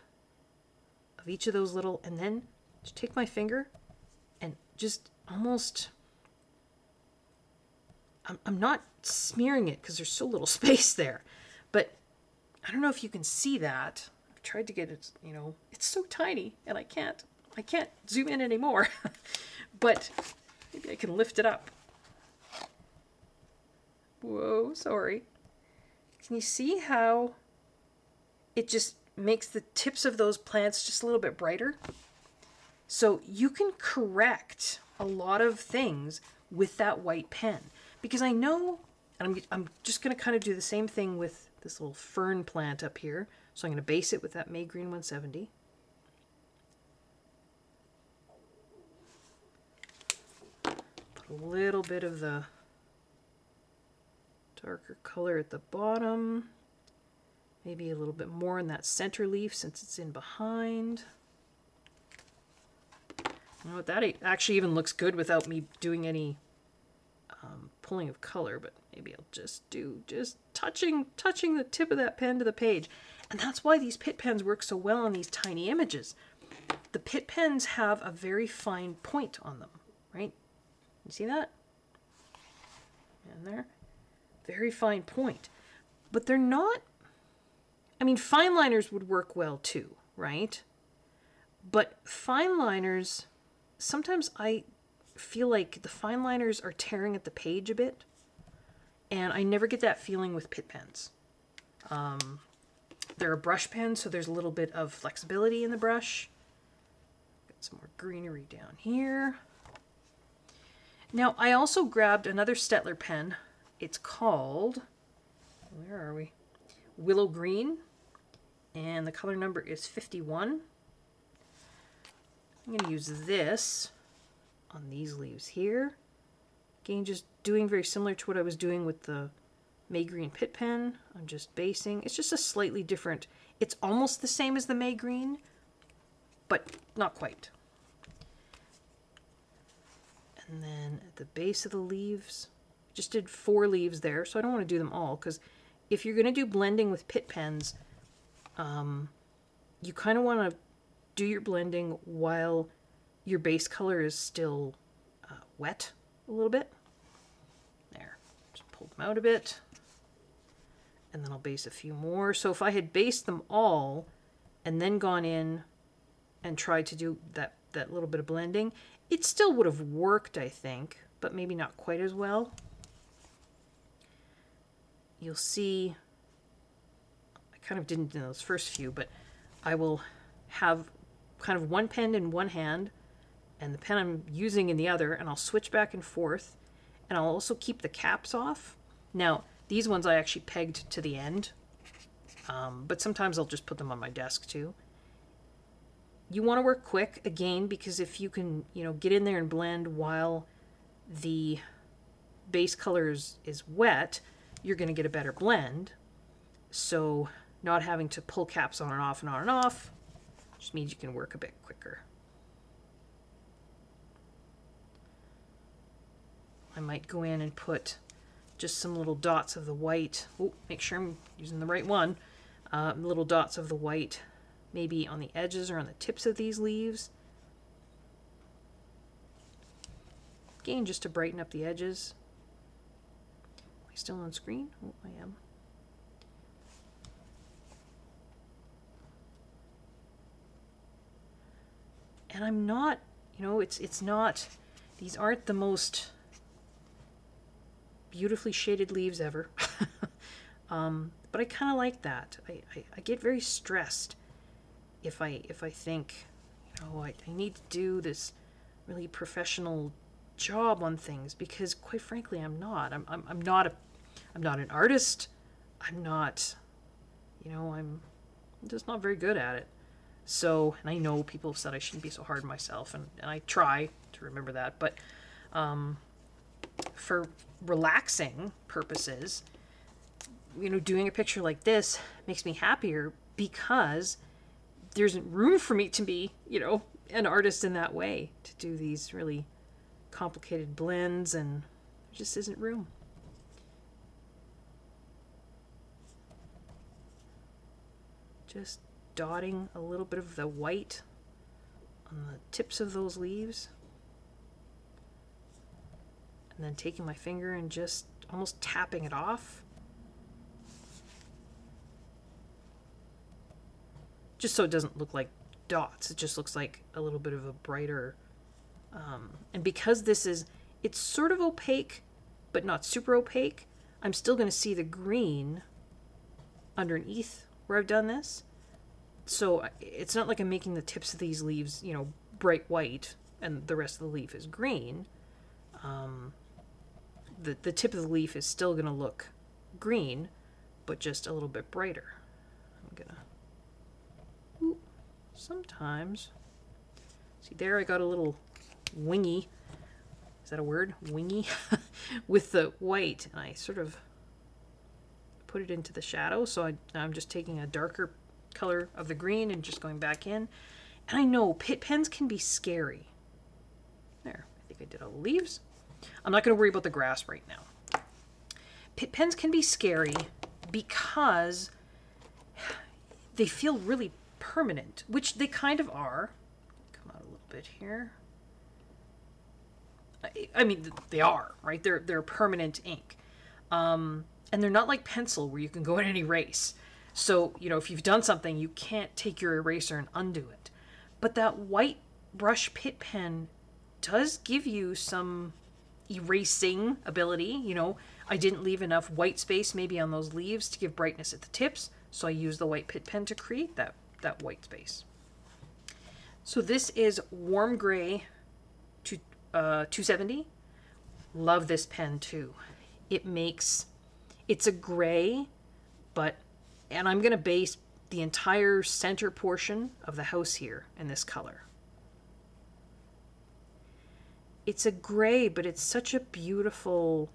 of each of those little, and then just take my finger and just almost, I'm not smearing it because there's so little space there, but I don't know if you can see that. I've tried to get it, you know, it's so tiny and I can't zoom in anymore, but maybe I can lift it up. Whoa, sorry. Can you see how it just makes the tips of those plants just a little bit brighter? So you can correct a lot of things with that white pen. Because I know, and I'm just going to kind of do the same thing with this little fern plant up here. So I'm going to base it with that May Green 170. Put a little bit of the darker color at the bottom. Maybe a little bit more in that center leaf since it's in behind. You know what, that actually even looks good without me doing any pulling of color, but maybe I'll just do touching the tip of that pen to the page. And that's why these Pitt Pens work so well on these tiny images. The Pitt Pens have a very fine point on them, right? You see that? And there. Very fine point. But they're not, I mean, fine liners would work well too, right? But fine liners, sometimes I feel like the fine liners are tearing at the page a bit. And I never get that feeling with Pitt Pens. They're a brush pen, so there's a little bit of flexibility in the brush. Got some more greenery down here. Now, I also grabbed another Staedtler pen. It's called, where are we? Willow Green. And the color number is 51. I'm going to use this on these leaves here. Again, just doing very similar to what I was doing with the May Green Pitt Pen. I'm just basing. It's just a slightly different. It's almost the same as the May Green, but not quite. And then at the base of the leaves, just did 4 leaves there, so I don't want to do them all, because if you're going to do blending with Pitt Pens, you kind of want to do your blending while your base color is still wet a little bit. There, just pull them out a bit. and then I'll base a few more. So if I had based them all and then gone in and tried to do that little bit of blending, it still would have worked, I think, but maybe not quite as well. You'll see, I kind of didn't in those first few, but I will have kind of one pen in one hand and the pen I'm using in the other, and I'll switch back and forth, and I'll also keep the caps off. Now, these ones I actually pegged to the end, but sometimes I'll just put them on my desk too. You want to work quick, again, because if you can, get in there and blend while the base color is wet, you're going to get a better blend. So not having to pull caps on and off and on and off just means you can work a bit quicker. I might go in and put just some little dots of the white. Oh, make sure I'm using the right one. Little dots of the white, maybe on the edges or on the tips of these leaves. Again, just to brighten up the edges. Am I still on screen? Oh, I am. And I'm not, it's not, these aren't the most beautifully shaded leaves ever. But I kind of like that. I get very stressed if I think, I need to do this really professional job on things, because quite frankly I'm not. I'm not an artist. I'm not, I'm just not very good at it. So, and I know people have said I shouldn't be so hard on myself, and I try to remember that, but for relaxing purposes, doing a picture like this makes me happier, because there isn't room for me to be, an artist in that way, to do these really complicated blends, and there just isn't room. Just dotting a little bit of the white on the tips of those leaves, and then taking my finger and just almost tapping it off, just so it doesn't look like dots. It just looks like a little bit of a brighter, and because it's sort of opaque but not super opaque, I'm still going to see the green underneath where I've done this. So it's not like I'm making the tips of these leaves, bright white and the rest of the leaf is green. The tip of the leaf is still going to look green, but just a little bit brighter. I'm going to, sometimes, see there I got a little wingy, is that a word? Wingy? With the white, and I sort of put it into the shadow, so I'm just taking a darker color of the green and just going back in. And I know Pitt pens can be scary. There, I think I did all the leaves. I'm not going to worry about the grass right now. Pitt pens can be scary because they feel really permanent, which they kind of are. Come out a little bit here. I mean, they are, right? They're permanent ink. And they're not like pencil where you can go in and erase. So, if you've done something, you can't take your eraser and undo it. But that white brush Pitt pen does give you some erasing ability. I didn't leave enough white space maybe on those leaves to give brightness at the tips, so I used the white Pitt pen to create that white space. So this is Warm Gray 270. Love this pen too. It's a gray, and I'm going to base the entire center portion of the house here in this color. It's a gray, but it's such a beautiful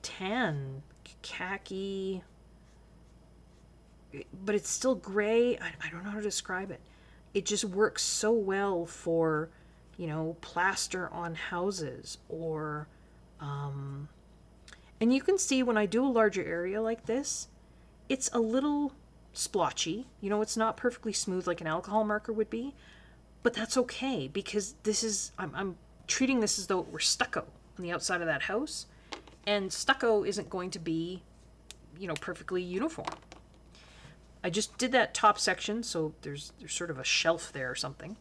tan, khaki, but it's still gray. I don't know how to describe it. It just works so well for, plaster on houses, or and you can see when I do a larger area like this, it's a little splotchy. It's not perfectly smooth like an alcohol marker would be, but that's okay, because I'm treating this as though it were stucco on the outside of that house, And stucco isn't going to be, you know, perfectly uniform. I just did that top section, so there's sort of a shelf there or something.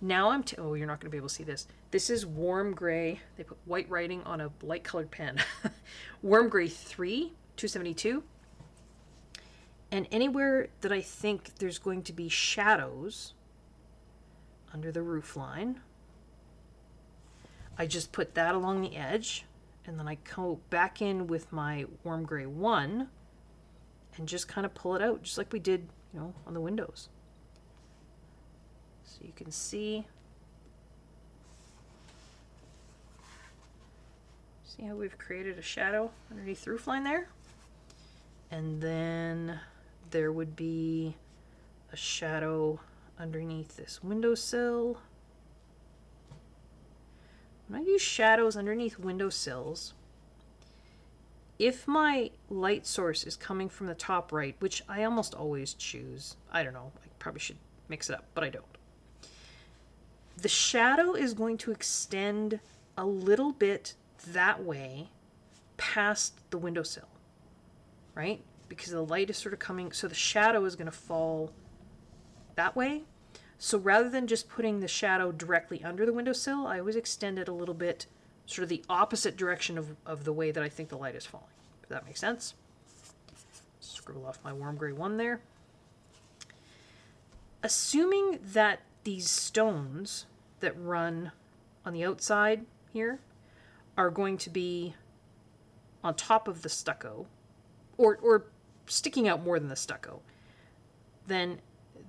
Now oh, you're not going to be able to see this. This is warm gray. They put white writing on a light colored pen. Warm gray 3, 272. And anywhere that I think there's going to be shadows under the roof line, I just put that along the edge, and then I go back in with my warm gray 1 and just kind of pull it out, just like we did, you know, on the windows. So you can see how we've created a shadow underneath the roof line there? And then there would be a shadow underneath this windowsill. When I use shadows underneath windowsills, if my light source is coming from the top right, which I almost always choose, I don't know, I probably should mix it up, but I don't. The shadow is going to extend a little bit that way past the windowsill, right? Because the light is sort of coming, so the shadow is going to fall that way. So rather than just putting the shadow directly under the windowsill, I always extend it a little bit, sort of the opposite direction of the way that I think the light is falling. If that makes sense. Scribble off my warm gray 1 there. Assuming that these stones that run on the outside here are going to be on top of the stucco, or sticking out more than the stucco, then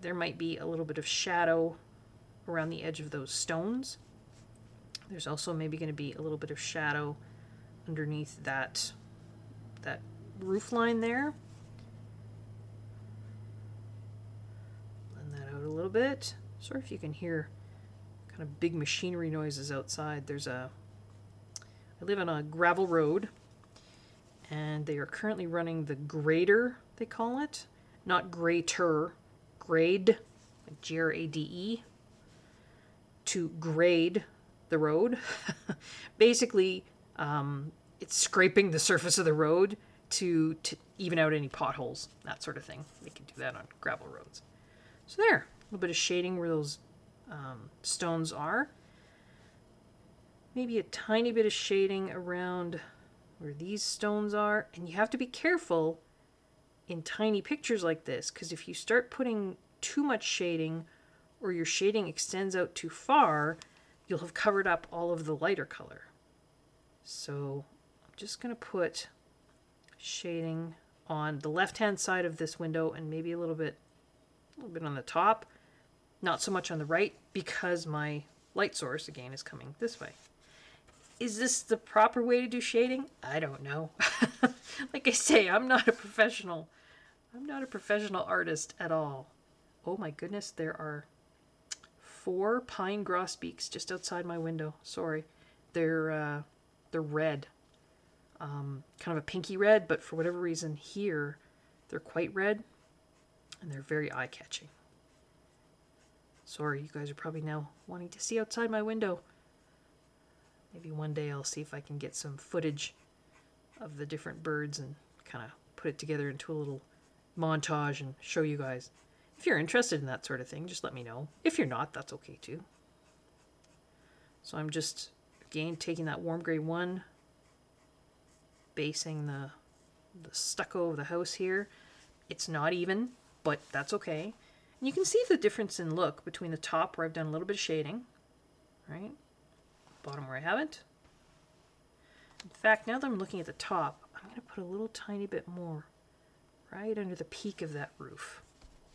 there might be a little bit of shadow around the edge of those stones. There's also maybe going to be a little bit of shadow underneath that roof line there. Blend that out a little bit. Sorry if you can hear kind of big machinery noises outside. I live on a gravel road, and they are currently running the grader, they call it. Not grater, grade, like Grade, to grade the road. Basically, it's scraping the surface of the road to even out any potholes, that sort of thing. They can do that on gravel roads. So there, a little bit of shading where those stones are. Maybe a tiny bit of shading around where these stones are. And you have to be careful in tiny pictures like this, because if you start putting too much shading, or your shading extends out too far, you'll have covered up all of the lighter color. So I'm just going to put shading on the left-hand side of this window, and maybe a little bit on the top, not so much on the right, because my light source again is coming this way. Is this the proper way to do shading? I don't know. Like I say, I'm not a professional artist at all. Oh my goodness, there are 4 pine grosbeaks just outside my window. Sorry. They're red. Kind of a pinky red, but for whatever reason here, they're quite red, and they're very eye-catching. Sorry, you guys are probably now wanting to see outside my window. Maybe one day I'll see if I can get some footage of the different birds and kind of put it together into a little montage and show you guys. If you're interested in that sort of thing, just let me know. If you're not, that's okay too. So I'm just, again, taking that warm gray 1, basing the stucco of the house here. It's not even, but that's okay. And you can see the difference in look between the top, where I've done a little bit of shading, right? Bottom where I haven't. In fact, now that I'm looking at the top, I'm going to put a little tiny bit more right under the peak of that roof.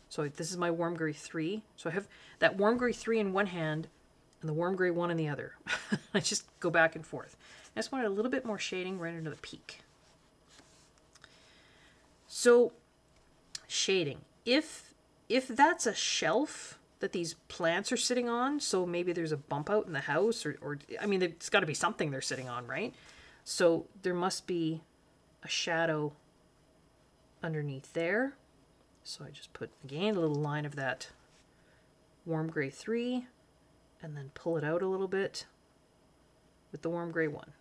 So this is my warm gray 3. So I have that warm gray 3 in one hand and the warm gray 1 in the other. I just go back and forth. I just wanted a little bit more shading right under the peak. So shading. If that's a shelf that these plants are sitting on, so maybe there's a bump out in the house, or I mean, it's got to be something they're sitting on, right? So there must be a shadow underneath there. So I just put, again, a little line of that warm gray 3, and then pull it out a little bit with the warm gray 1.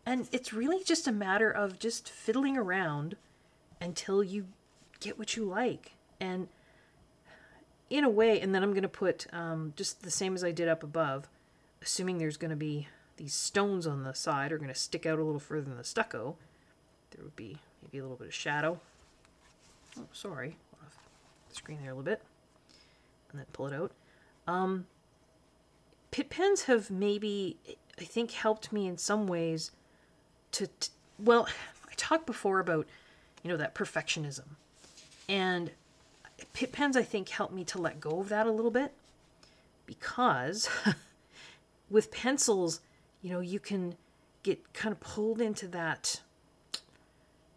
And it's really just a matter of just fiddling around until you get what you like. And in a way, and then I'm going to put just the same as I did up above, assuming there's going to be these stones on the side are going to stick out a little further than the stucco. There would be maybe a little bit of shadow. Oh, sorry. Off the screen there a little bit. And then pull it out. Pitt pens have maybe, I think, helped me in some ways well, I talked before about, you know, that perfectionism. And Pitt pens, I think, helped me to let go of that a little bit. Because with pencils, you know, you can get kind of pulled into that.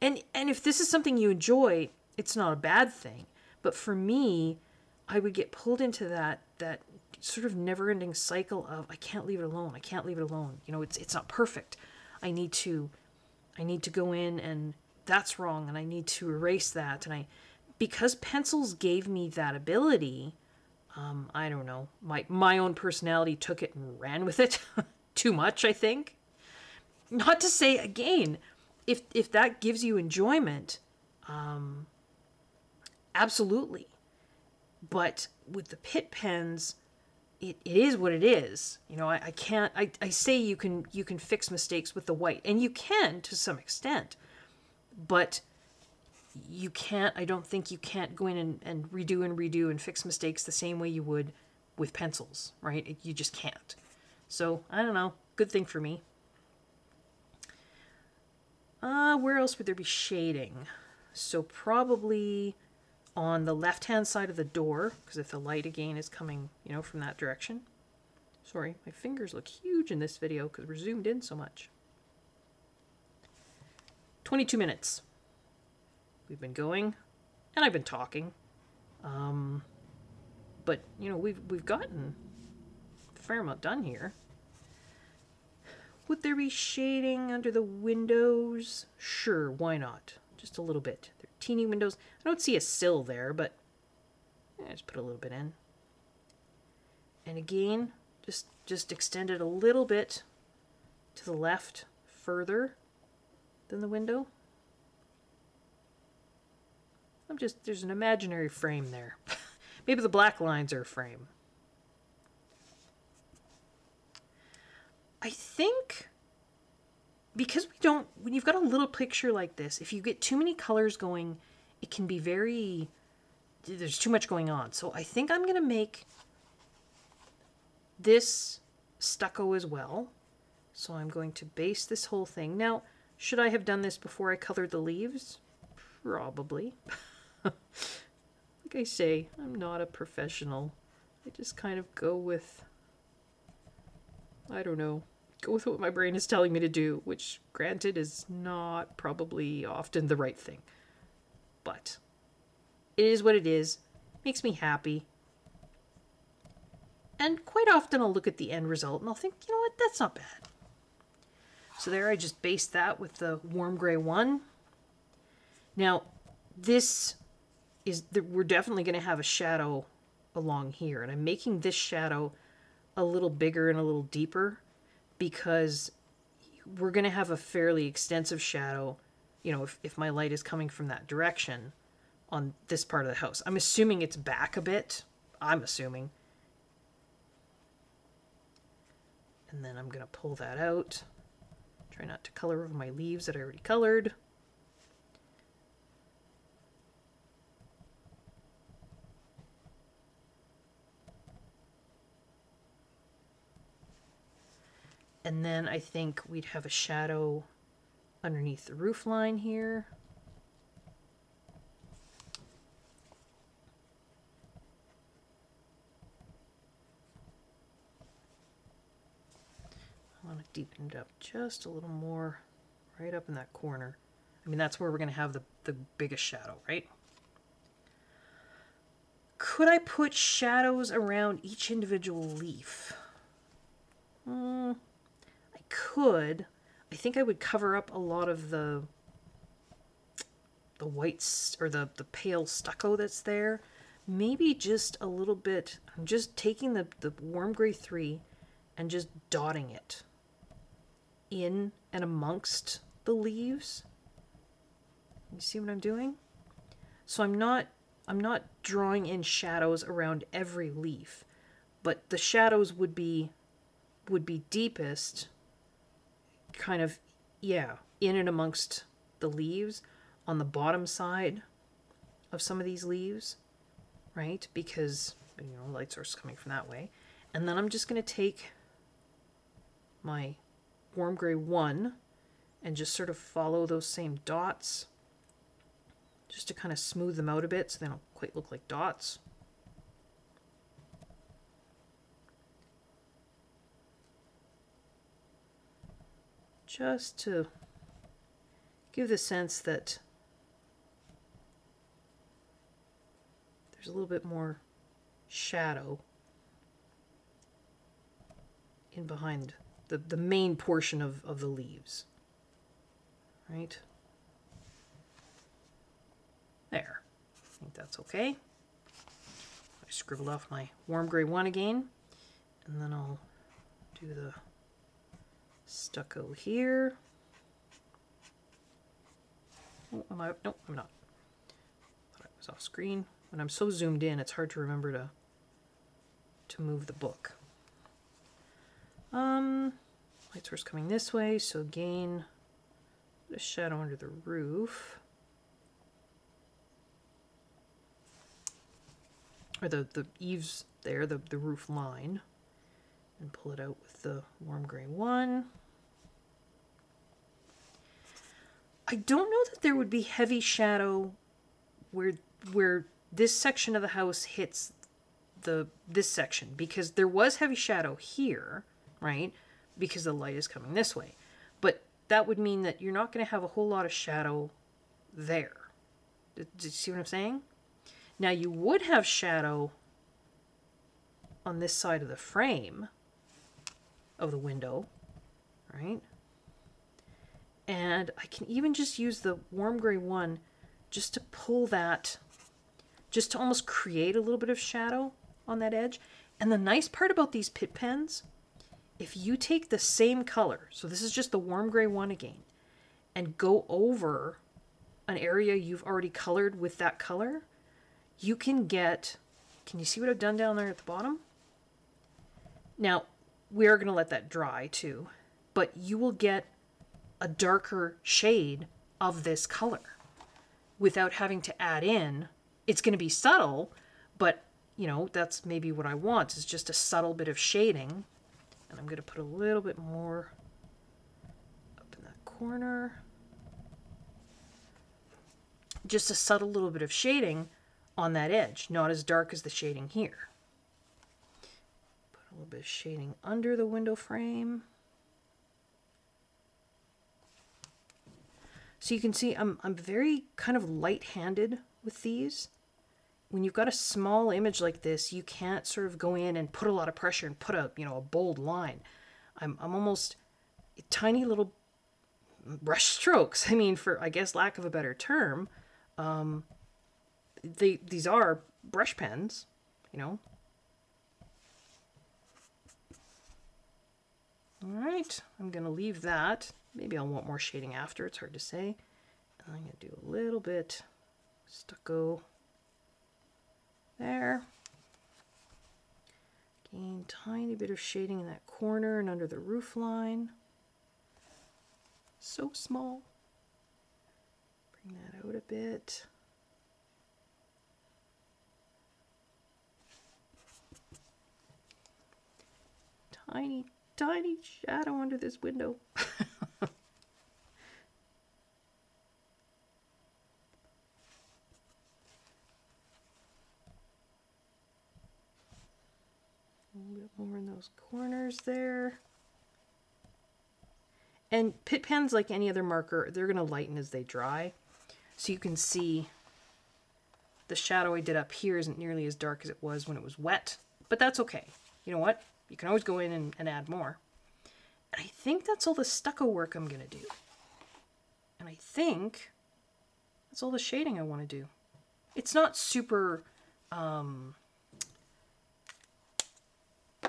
And if this is something you enjoy, it's not a bad thing. But for me, I would get pulled into that sort of never-ending cycle of I can't leave it alone. I can't leave it alone. You know, it's not perfect. I need to go in and that's wrong, and I need to erase that. And because pencils gave me that ability, I don't know, my own personality took it and ran with it too much, I think. Not to say, again, if that gives you enjoyment, absolutely. But with the Pitt pens, it is what it is. You know, I say you can fix mistakes with the white, and you can to some extent, but you can't, I don't think you can't go in and redo and fix mistakes the same way you would with pencils, right? You just can't. So, I don't know. Good thing for me. Where else would there be shading? So probably on the left-hand side of the door, because if the light again is coming, you know, from that direction. Sorry, my fingers look huge in this video because we're zoomed in so much. 22 minutes. We've been going, and I've been talking. But, you know, we've gotten a fair amount done here. Would there be shading under the windows? Sure, why not? Just a little bit. They're teeny windows. I don't see a sill there, but just put a little bit in. And again, just extend it a little bit to the left further than the window. There's an imaginary frame there. Maybe the black lines are a frame. I think because when you've got a little picture like this, if you get too many colors going, it can be there's too much going on. So I think I'm going to make this stucco as well. So I'm going to base this whole thing. Now, should I have done this before I colored the leaves? Probably. Like I say, I'm not a professional. I just kind of go with, I don't know, go with what my brain is telling me to do, which, granted, is not probably often the right thing. But it is what it is. Makes me happy. And quite often I'll look at the end result and I'll think, you know what, that's not bad. So there, I just based that with the warm gray one. Now, we're definitely going to have a shadow along here. And I'm making this shadow a little bigger and a little deeper because we're going to have a fairly extensive shadow, you know, if my light is coming from that direction on this part of the house. I'm assuming it's back a bit. I'm assuming. And then I'm going to pull that out. Try not to color over my leaves that I already colored. And then I think we'd have a shadow underneath the roof line here. I want to deepen it up just a little more right up in that corner. I mean, that's where we're going to have the biggest shadow, right? Could I put shadows around each individual leaf? I could. I think I would cover up a lot of the whites or the pale stucco that's there. Maybe just a little bit. I'm just taking the warm gray 3 and just dotting it. in and amongst the leaves. You see what I'm doing? So I'm not drawing in shadows around every leaf, but the shadows would be deepest kind of, yeah, in and amongst the leaves on the bottom side of some of these leaves, right? Because, you know, light source is coming from that way. And then I'm just going to take my warm gray 1 and just sort of follow those same dots just to kind of smooth them out a bit so they don't quite look like dots. Just to give the sense that there's a little bit more shadow in behind the main portion of the leaves, right? There. I think that's okay. I scribbled off my warm gray 1 again, and then I'll do the stucco here. Oh, am I? No, I'm not. Thought I was off screen. When I'm so zoomed in, it's hard to remember to move the book. Light source coming this way, so again, the shadow under the roof. Or the eaves there, the roof line. And pull it out with the warm gray 1. I don't know that there would be heavy shadow where this section of the house hits this section, because there was heavy shadow here, right? Because the light is coming this way. But that would mean that you're not going to have a whole lot of shadow there. Did you see what I'm saying? Now you would have shadow on this side of the frame of the window, right? And I can even just use the warm gray 1 just to pull that, just to almost create a little bit of shadow on that edge. And the nice part about these Pitt pens, if you take the same color, so this is just the warm gray 1 again, and go over an area you've already colored with that color, you can get, can you see what I've done down there at the bottom? Now, we're going to let that dry too, but you will get a darker shade of this color without having to add in. It's going to be subtle, but you know, that's maybe what I want, is just a subtle bit of shading. And I'm going to put a little bit more up in that corner. Just a subtle little bit of shading on that edge, not as dark as the shading here. Put a little bit of shading under the window frame. So you can see I'm very kind of light-handed with these. When you've got a small image like this, you can't sort of go in and put a lot of pressure and put a, you know, a bold line. I'm almost tiny little brush strokes. I mean, for, I guess, lack of a better term, these are brush pens, you know. All right, I'm going to leave that. Maybe I'll want more shading after. It's hard to say. And I'm going to do a little bit stucco there. Again, tiny bit of shading in that corner and under the roof line. So small. Bring that out a bit. Tiny, tiny shadow under this window. A little bit more in those corners there. And Pitt pens, like any other marker, they're going to lighten as they dry. So you can see the shadow I did up here isn't nearly as dark as it was when it was wet. But that's okay. You know what? You can always go in and add more. And I think that's all the stucco work I'm going to do. And I think that's all the shading I want to do. It's not super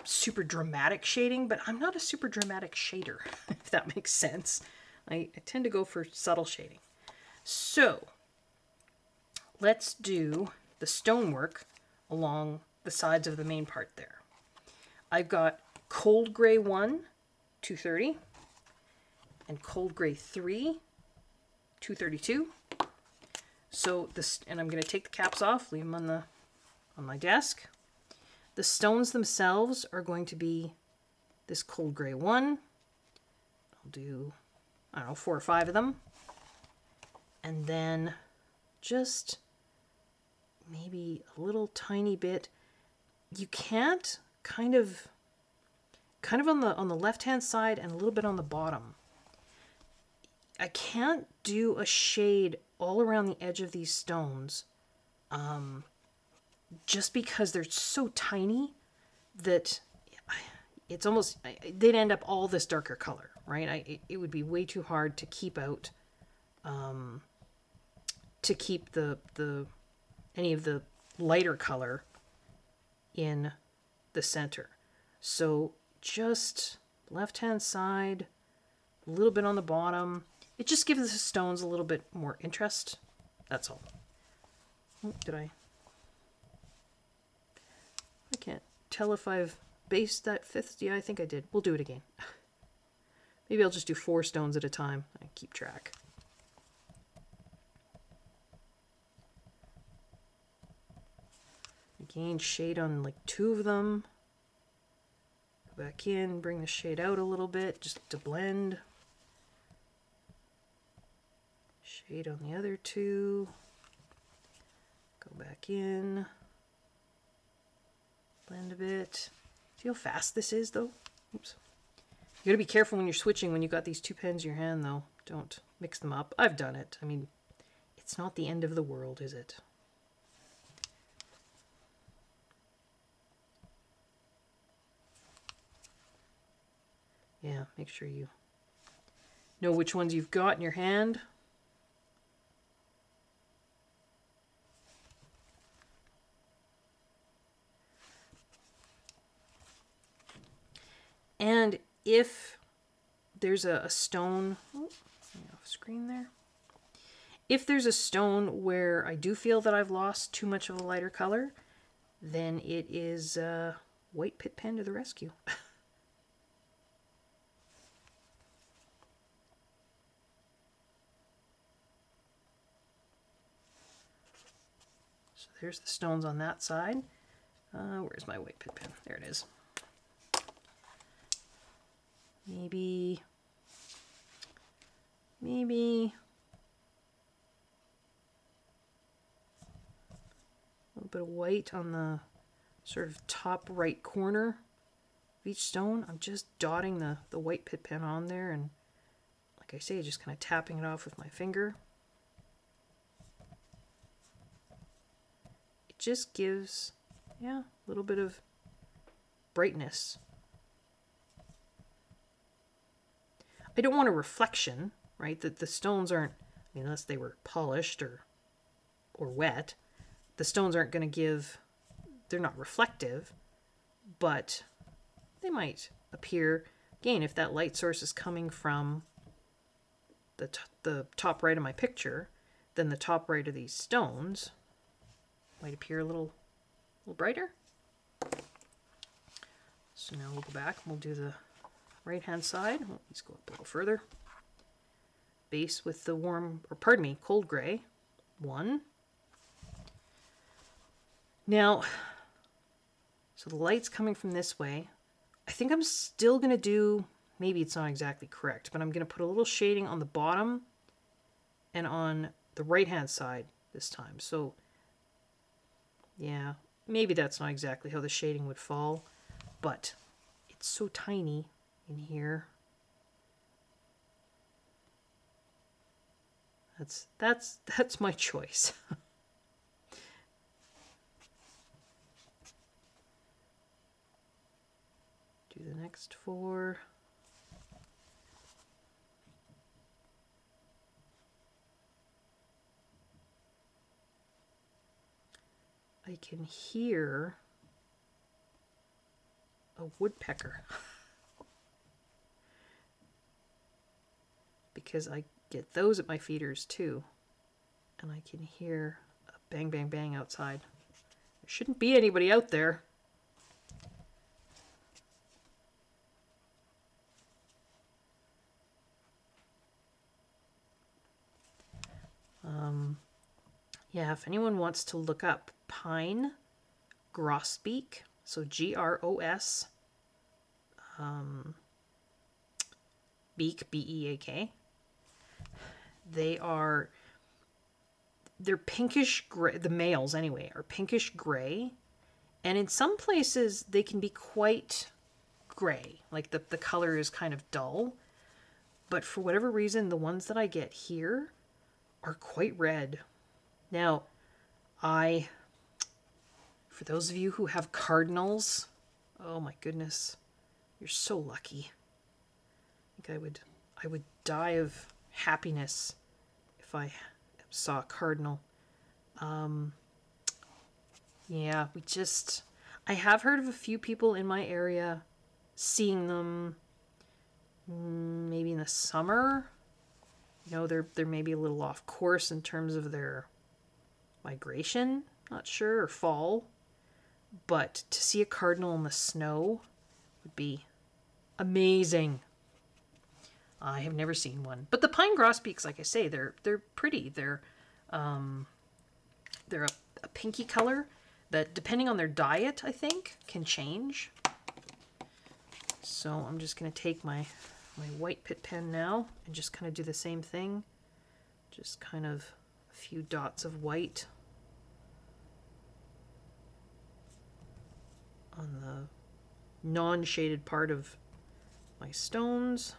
super dramatic shading, but I'm not a super dramatic shader, if that makes sense. I tend to go for subtle shading. So let's do the stonework along the sides of the main part there. I've got Cold Gray 1, 230, and Cold Gray 3, 232. So this, and I'm going to take the caps off, leave them on my desk. The stones themselves are going to be this Cold Gray 1. I'll do, I don't know, 4 or 5 of them. And then just maybe a little tiny bit. You can't kind of on the left-hand side and a little bit on the bottom. I can't do a shade all around the edge of these stones just because they're so tiny that it's almost, they'd end up all this darker color, right? It would be way too hard to keep out, to keep any of the lighter color in the center. So just left-hand side, a little bit on the bottom. It just gives the stones a little bit more interest. That's all. Oh, I can't tell if I've based that 5th. Yeah, I think I did. We'll do it again. Maybe I'll just do 4 stones at a time. I keep track. Again, shade on like 2 of them. Go back in, bring the shade out a little bit just to blend. Shade on the other 2. Go back in. Blend a bit. See how fast this is, though? Oops. You gotta be careful when you're switching when you've got these 2 pens in your hand, though. Don't mix them up. I've done it. I mean, it's not the end of the world, is it? Yeah, make sure you know which ones you've got in your hand. And if there's a stone, off screen there. If there's a stone where I do feel that I've lost too much of a lighter color, then it is white Pitt Pen to the rescue. So there's the stones on that side. Where's my white Pitt Pen? There it is. Maybe a little bit of white on the sort of top right corner of each stone. I'm just dotting the white Pitt Pen on there, and like I say, just kind of tapping it off with my finger. It just gives, yeah, a little bit of brightness. I don't want a reflection, right? That the stones aren't, I mean, unless they were polished or wet, the stones aren't going to give, they're not reflective, but they might appear, again, if that light source is coming from the top right of my picture, then the top right of these stones might appear a little brighter. So now we'll go back and we'll do the right hand side. Let's go up a little further. Base with the cold gray 1. Now, so the light's coming from this way. I think I'm still going to do, maybe it's not exactly correct, but I'm going to put a little shading on the bottom and on the right hand side this time. So yeah, maybe that's not exactly how the shading would fall, but it's so tiny in here. That's my choice. Do the next 4. I can hear a woodpecker. Because I get those at my feeders too. And I can hear a bang, bang, bang outside. There shouldn't be anybody out there. Yeah, if anyone wants to look up pine grosbeak, so G-R-O-S, beak, B-E-A-K, they're pinkish gray, the males anyway, are pinkish gray, and in some places they can be quite gray, like the color is kind of dull, but for whatever reason, the ones that I get here are quite red. Now, for those of you who have cardinals, oh my goodness, you're so lucky. I think I would die of happiness if I saw a cardinal. Yeah, I have heard of a few people in my area seeing them maybe in the summer. You know, they're maybe a little off course in terms of their migration, not sure, or fall. But to see a cardinal in the snow would be amazing. I have never seen one. But the pine grosbeaks, like I say, they're pretty. They're a pinky color that, depending on their diet, I think, can change. So I'm just going to take my white Pitt pen now and just kind of do the same thing. Just kind of a few dots of white on the non-shaded part of my stones.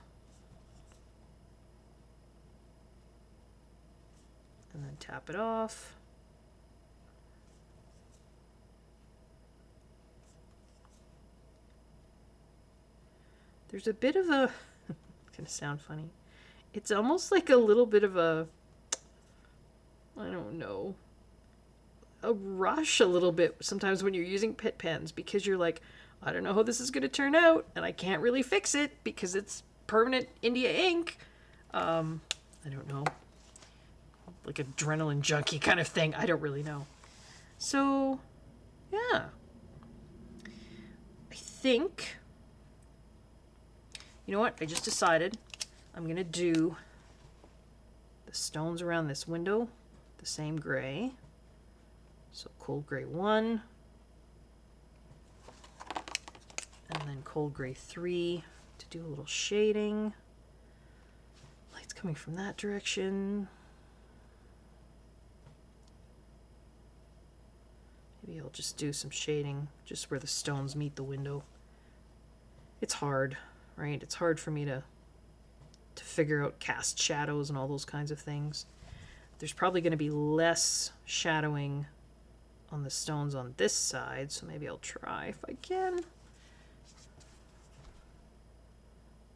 And then tap it off. There's a bit of a, it's gonna sound funny, it's almost like a little bit of a, I don't know, a rush a little bit sometimes when you're using Pitt pens, because you're like, I don't know how this is going to turn out, and I can't really fix it because it's permanent India ink. I don't know, like adrenaline junkie kind of thing. I don't really know. So, yeah. I think, you know what? I just decided I'm going to do the stones around this window the same gray. So cold gray 1, and then cold gray 3 to do a little shading. Light's coming from that direction. Maybe I'll just do some shading just where the stones meet the window. It's hard, right? It's hard for me to figure out cast shadows and all those kinds of things. There's probably going to be less shadowing on the stones on this side, so maybe I'll try, if I can,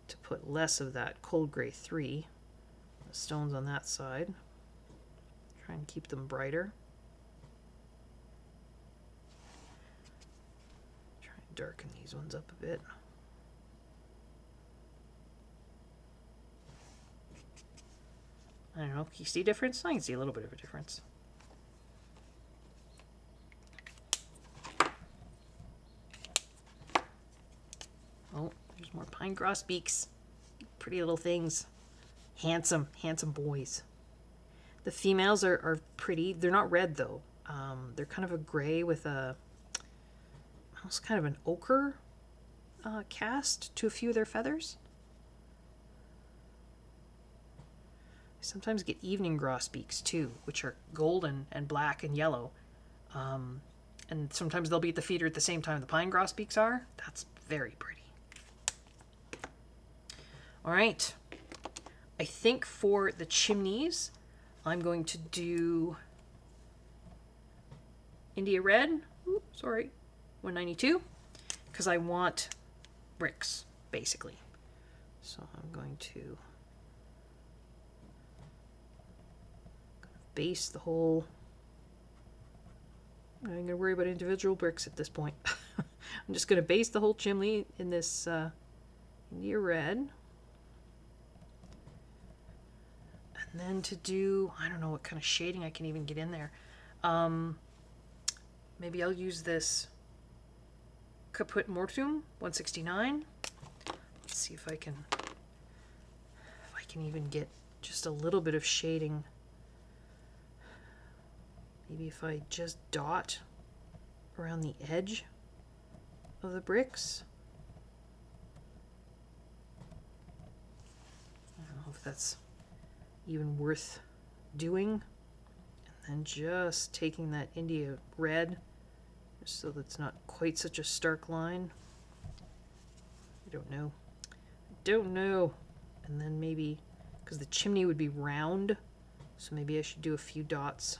to put less of that cold gray 3, the stones on that side. Try and keep them brighter. Try and darken these ones up a bit. I don't know, can you see a difference? I can see a little bit of a difference. Oh, there's more pine grosbeaks. Pretty little things. Handsome, handsome boys. The females are pretty. They're not red though. They're kind of a gray with a almost kind of an ochre cast to a few of their feathers. I sometimes get evening grosbeaks too, which are golden and black and yellow. And sometimes they'll be at the feeder at the same time the pine grosbeaks are. That's very pretty. All right, I think for the chimneys, I'm going to do India Red, 192, because I want bricks, basically. So I'm going to base the whole, I'm not going to worry about individual bricks at this point. I'm just going to base the whole chimney in this India red. And then to do, I don't know what kind of shading I can even get in there. Maybe I'll use this Caput Mortuum 169. Let's see if I can even get just a little bit of shading. Maybe if I just dot around the edge of the bricks. I don't know if that's even worth doing. And then just taking that India red, just so that's not quite such a stark line. I don't know. I don't know. And then maybe, because the chimney would be round, so maybe I should do a few dots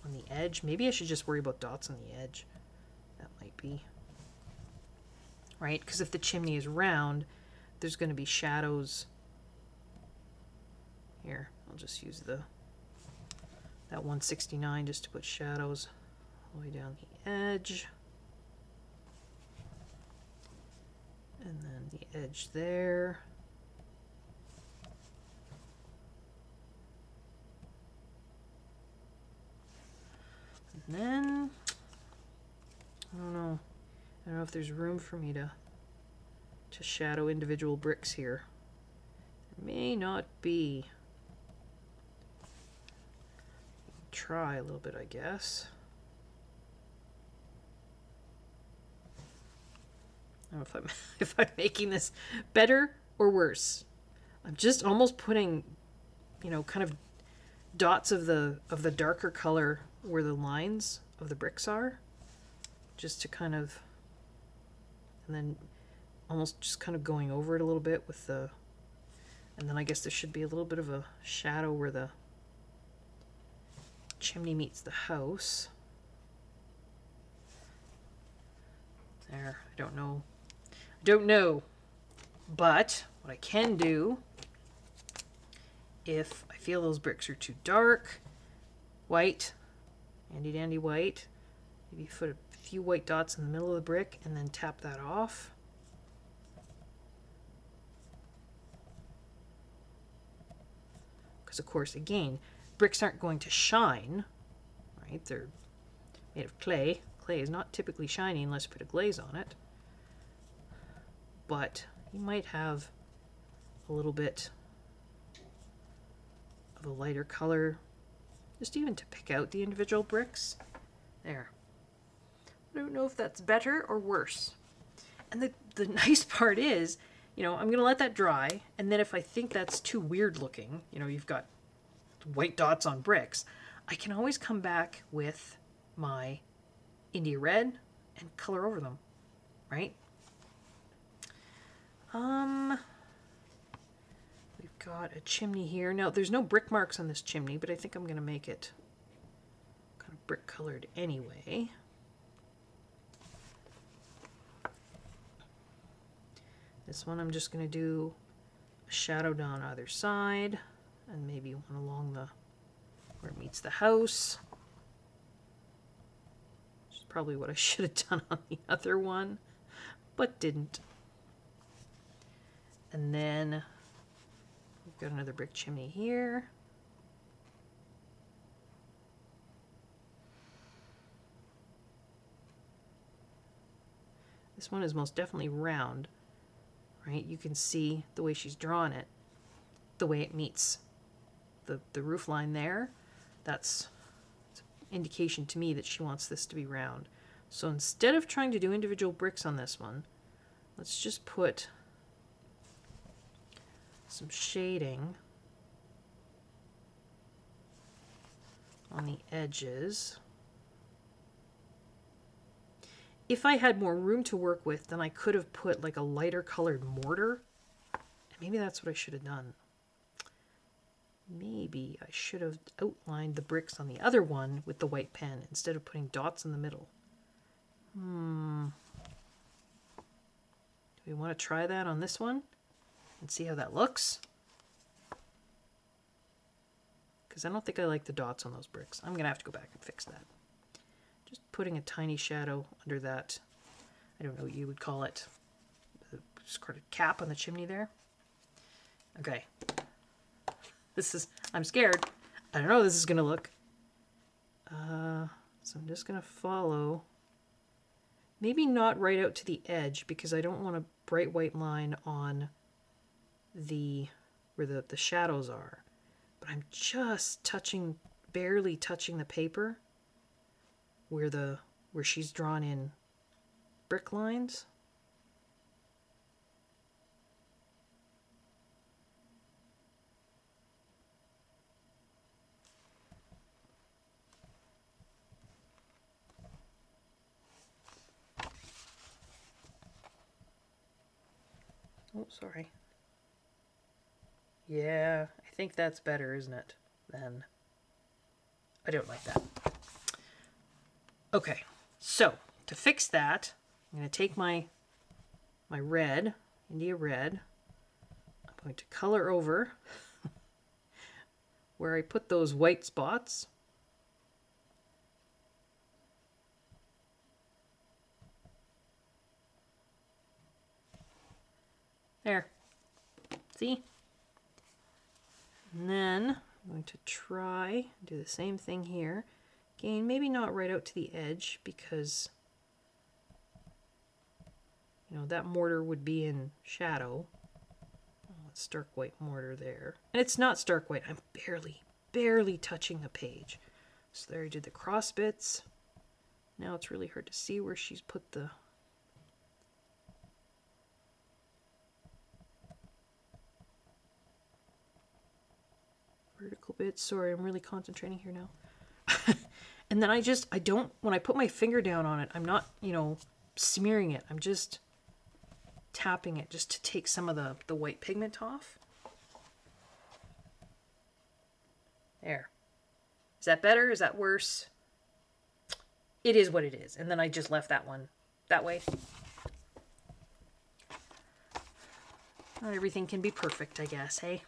on the edge. Maybe I should just worry about dots on the edge. That might be. Right? Because if the chimney is round, there's going to be shadows. Here, I'll just use that 169 just to put shadows all the way down the edge. And then the edge there. And then, I don't know if there's room for me to shadow individual bricks here. There may not be. Try a little bit, I guess. I don't know if I'm making this better or worse. I'm just almost putting, you know, kind of dots of the darker color where the lines of the bricks are, just to kind of, and then almost just kind of going over it a little bit with the, and then I guess there should be a little bit of a shadow where the chimney meets the house. There, I don't know, but what I can do, if I feel those bricks are too dark, white, handy dandy white, maybe put a few white dots in the middle of the brick and then tap that off. Because of course, again, bricks aren't going to shine, right? They're made of clay. Clay is not typically shiny unless you put a glaze on it. But you might have a little bit of a lighter color, just even to pick out the individual bricks. There. I don't know if that's better or worse. And the nice part is, you know, I'm going to let that dry, and then if I think that's too weird looking, you know, you've got white dots on bricks, I can always come back with my India red and color over them, right? We've got a chimney here. Now, there's no brick marks on this chimney, but I think I'm going to make it kind of brick colored anyway. This one I'm just going to do a shadow down either side, and maybe one along the where it meets the house. Which is probably what I should have done on the other one, but didn't. And then we've got another brick chimney here. This one is most definitely round, right? You can see the way she's drawn it, the way it meets the roof line there. That's an indication to me that she wants this to be round. So instead of trying to do individual bricks on this one, let's just put some shading on the edges. If I had more room to work with, then I could have put like a lighter colored mortar. And maybe that's what I should have done. Maybe I should have outlined the bricks on the other one with the white pen instead of putting dots in the middle. Do we want to try that on this one and see how that looks? Because I don't think I like the dots on those bricks. I'm going to have to go back and fix that. Just putting a tiny shadow under that. I don't know what you would call it. Sort of cap on the chimney there. Okay. I'm scared. I don't know how this is going to look. So I'm just going to follow. Maybe not right out to the edge because I don't want a bright white line on where the shadows are. But I'm just barely touching the paper where she's drawn in brick lines. Oh, sorry. Yeah, I think that's better, isn't it? Then I don't like that. Okay, so to fix that, I'm going to take my red, India red. I'm going to color over where I put those white spots. There. See? And then I'm going to try do the same thing here. Again, maybe not right out to the edge because, you know, that mortar would be in shadow. Oh, it's stark white mortar there. And it's not stark white. I'm barely touching the page. So there I did the cross bits. Now it's really hard to see where she's put the vertical bits. Sorry, I'm really concentrating here now. And then I don't, when I put my finger down on it, I'm not, you know, smearing it. I'm just tapping it just to take some of the white pigment off. There. Is that better? Is that worse? It is what it is. And then I just left that one that way. Not everything can be perfect, I guess, hey?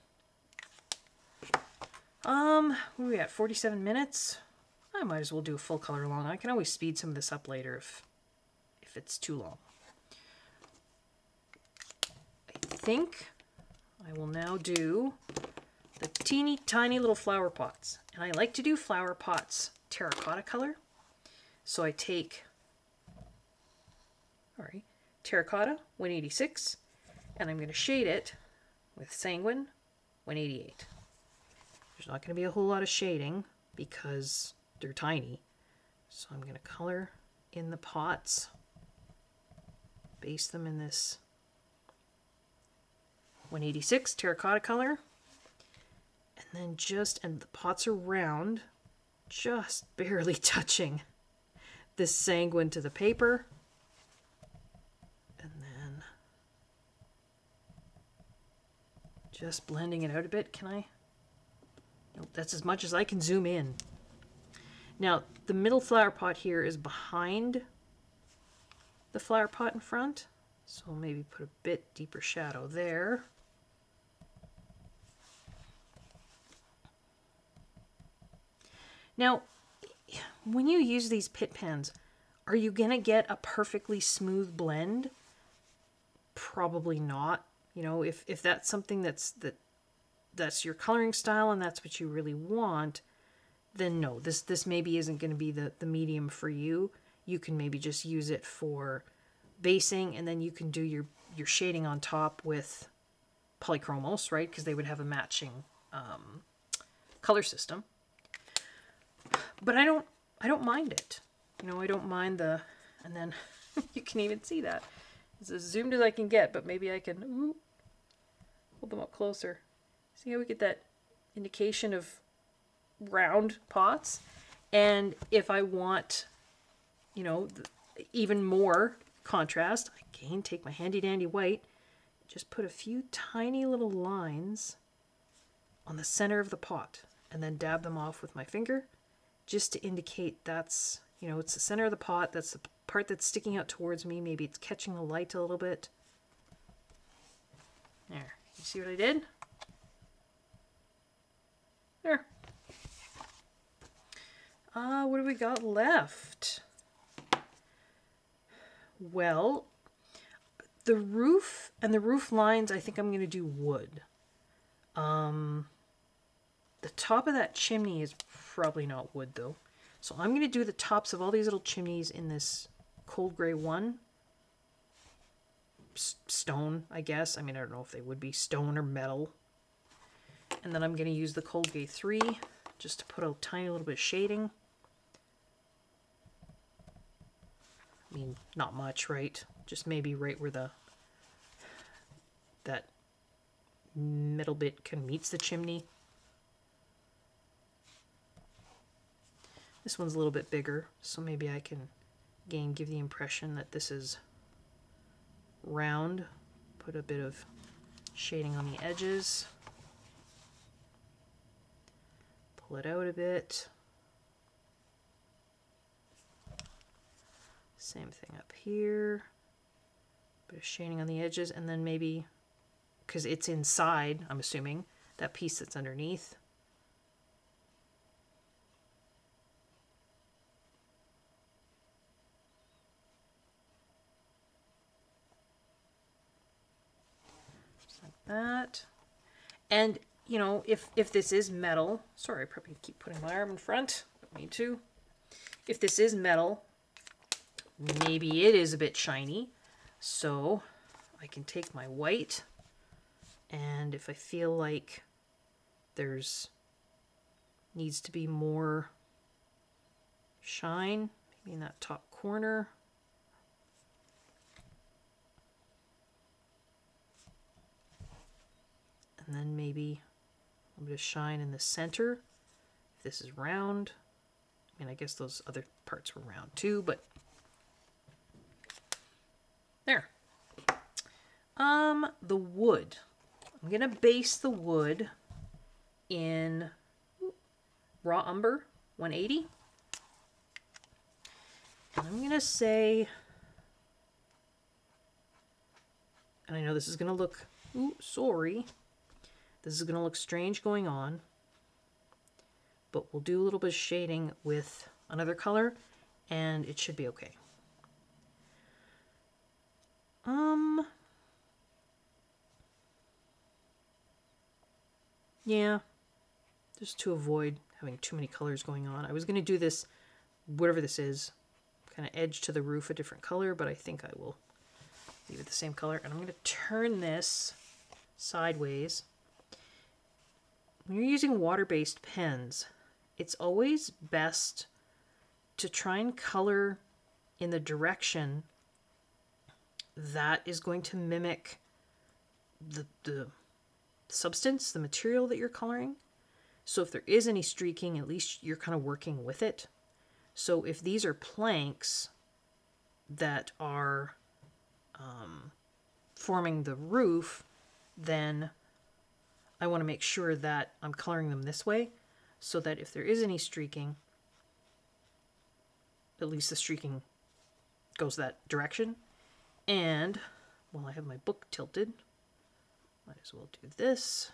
Where are we at? 47 minutes? I might as well do a full color along. I can always speed some of this up later if it's too long. I think I will now do the teeny tiny little flower pots. And I like to do flower pots terracotta color. So I take, terracotta 186, and I'm going to shade it with sanguine 188. There's not going to be a whole lot of shading because they're tiny. So I'm going to color in the pots, base them in this 186 terracotta color, and then and the pots are round, just barely touching this sanguine to the paper. And then just blending it out a bit. Can I? Nope, that's as much as I can zoom in. Now, the middle flower pot here is behind the flower pot in front, so I'll maybe put a bit deeper shadow there. Now, when you use these Pitt pens, are you going to get a perfectly smooth blend? Probably not. You know, if that's something that's your coloring style and that's what you really want, then no, this maybe isn't going to be the medium for you. You can maybe just use it for basing, and then you can do your shading on top with Polychromos, right? Because they would have a matching color system. But I don't mind it. You know, I don't mind and then you can even see that. It's as zoomed as I can get, but maybe I can hold them up closer. See how we get that indication of round pots? And if I want, you know, even more contrast, again, take my handy dandy white, just put a few tiny little lines on the center of the pot and then dab them off with my finger just to indicate that's, you know, it's the center of the pot. That's the part that's sticking out towards me. Maybe it's catching the light a little bit. There. You see what I did? There. What do we got left? Well, the roof and the roof lines, I think I'm going to do wood. The top of that chimney is probably not wood though. So I'm going to do the tops of all these little chimneys in this cold gray one. Stone, I guess. I mean, I don't know if they would be stone or metal. And then I'm going to use the cold gray 3 just to put a tiny little bit of shading. I mean, not much, right? Just maybe right where that middle bit meets the chimney. This one's a little bit bigger, so maybe I can, again, give the impression that this is round. Put a bit of shading on the edges. Pull it out a bit. Same thing up here. Bit of shading on the edges, and then maybe, because it's inside, I'm assuming, that piece that's underneath. That. And you know, if this is metal, sorry, I probably keep putting my arm in front, don't need to. If this is metal, maybe it is a bit shiny, so I can take my white, and if I feel like needs to be more shine, maybe in that top corner. And then maybe a little bit of shine in the center. If this is round, I mean, I guess those other parts were round too, but there. The wood. I'm gonna base the wood in raw umber 180. And I'm gonna say, and I know this is gonna look, ooh, sorry. This is going to look strange going on, but we'll do a little bit of shading with another color, and it should be okay. Yeah, just to avoid having too many colors going on. I was going to do this, whatever this is, kind of edge to the roof a different color, but I think I will leave it the same color. And I'm going to turn this sideways. When you're using water-based pens, it's always best to try and color in the direction that is going to mimic the substance, the material that you're coloring. So if there is any streaking, at least you're kind of working with it. So if these are planks that are forming the roof, then I want to make sure that I'm coloring them this way, so that if there is any streaking, at least the streaking goes that direction. And while I have my book tilted, might as well do this.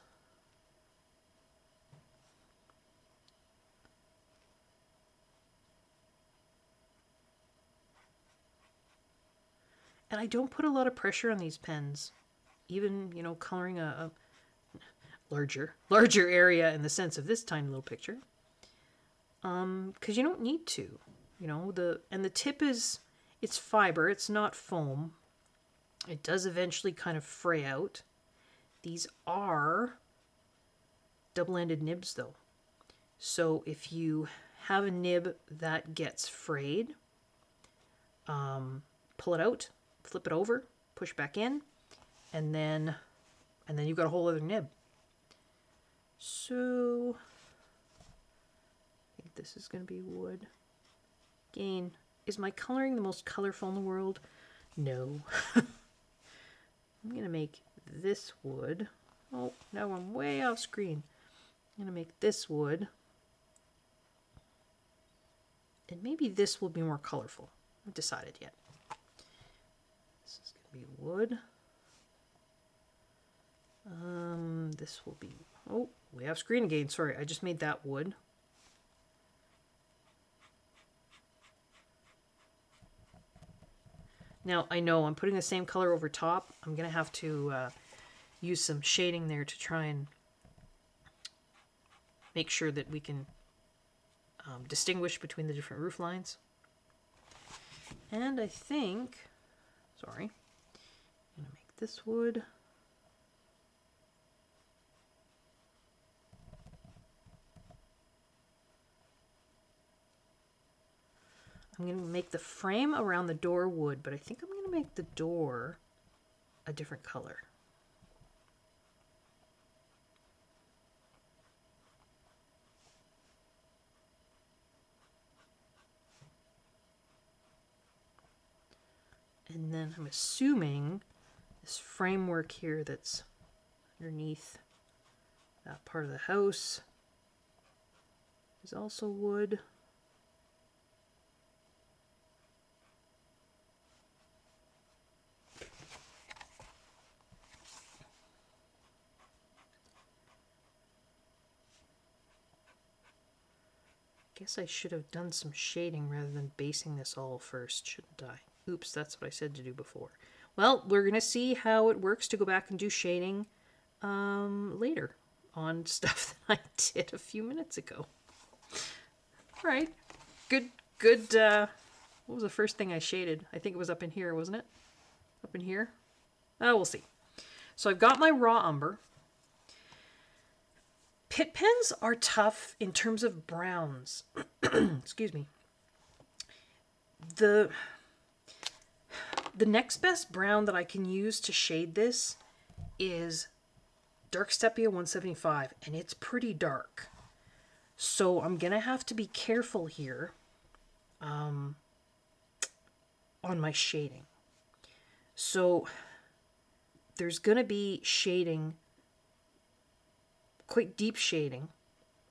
And I don't put a lot of pressure on these pens, even, you know, coloring a larger area in the sense of this tiny little picture, because you don't need to, you know. And the tip is, it's fiber, it's not foam. It does eventually kind of fray out. These are double-ended nibs though, so if you have a nib that gets frayed, pull it out, flip it over, push back in, and then you've got a whole other nib. So I think this is going to be wood. Again, is my coloring the most colorful in the world? No. I'm going to make this wood. Oh, now I'm way off screen. I'm going to make this wood. And maybe this will be more colorful. I haven't decided yet. This is going to be wood. This will be, oh, way off screen again. Sorry, I just made that wood. Now, I know I'm putting the same color over top. I'm going to have to use some shading there to try and make sure that we can distinguish between the different roof lines. And I think, sorry, I'm going to make this wood. I'm going to make the frame around the door wood, but I think I'm going to make the door a different color. And then I'm assuming this framework here that's underneath that part of the house is also wood. Guess I should have done some shading rather than basing this all first, shouldn't I? Oops, that's what I said to do before. Well, we're going to see how it works to go back and do shading later on stuff that I did a few minutes ago. All right, good. What was the first thing I shaded? I think it was up in here, wasn't it? Up in here? Oh, we'll see. So I've got my raw umber. Pitt pens are tough in terms of browns. Excuse me. The next best brown that I can use to shade this is Dark Sepia 175, and it's pretty dark. So I'm going to have to be careful here on my shading. So there's going to be shading, quite deep shading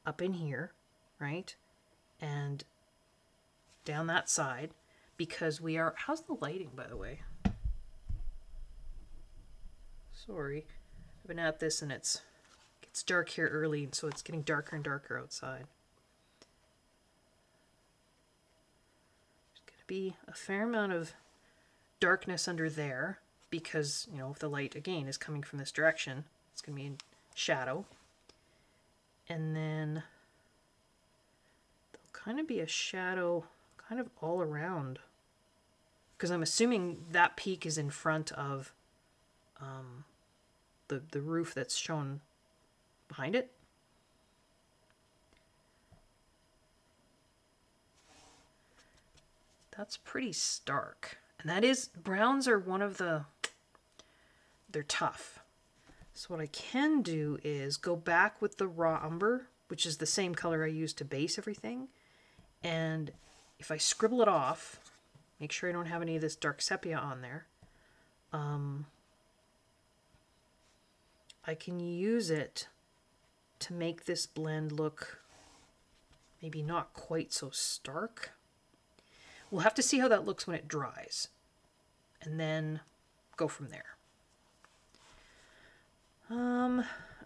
up in here, right? And down that side, because we are, how's the lighting, by the way? Sorry, I've been at this and it's dark here early, and so it's getting darker and darker outside. There's going to be a fair amount of darkness under there because, you know, if the light, again, is coming from this direction, it's going to be in shadow. And then there'll kind of be a shadow kind of all around, because I'm assuming that peak is in front of the roof that's shown behind it. That's pretty stark. And that is, browns are one of the, they're tough. So what I can do is go back with the raw umber, which is the same color I used to base everything. And if I scribble it off, make sure I don't have any of this dark sepia on there, I can use it to make this blend look maybe not quite so stark. We'll have to see how that looks when it dries, and then go from there. I'm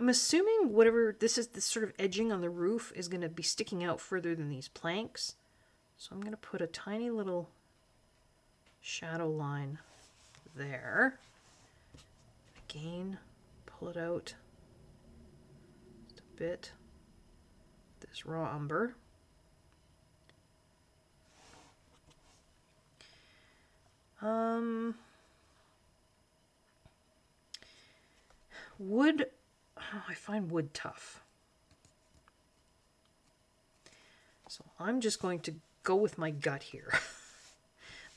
assuming whatever this is, this sort of edging on the roof is going to be sticking out further than these planks. So I'm going to put a tiny little shadow line there. Again, pull it out just a bit. This raw umber. Wood, oh, I find wood tough. So I'm just going to go with my gut here.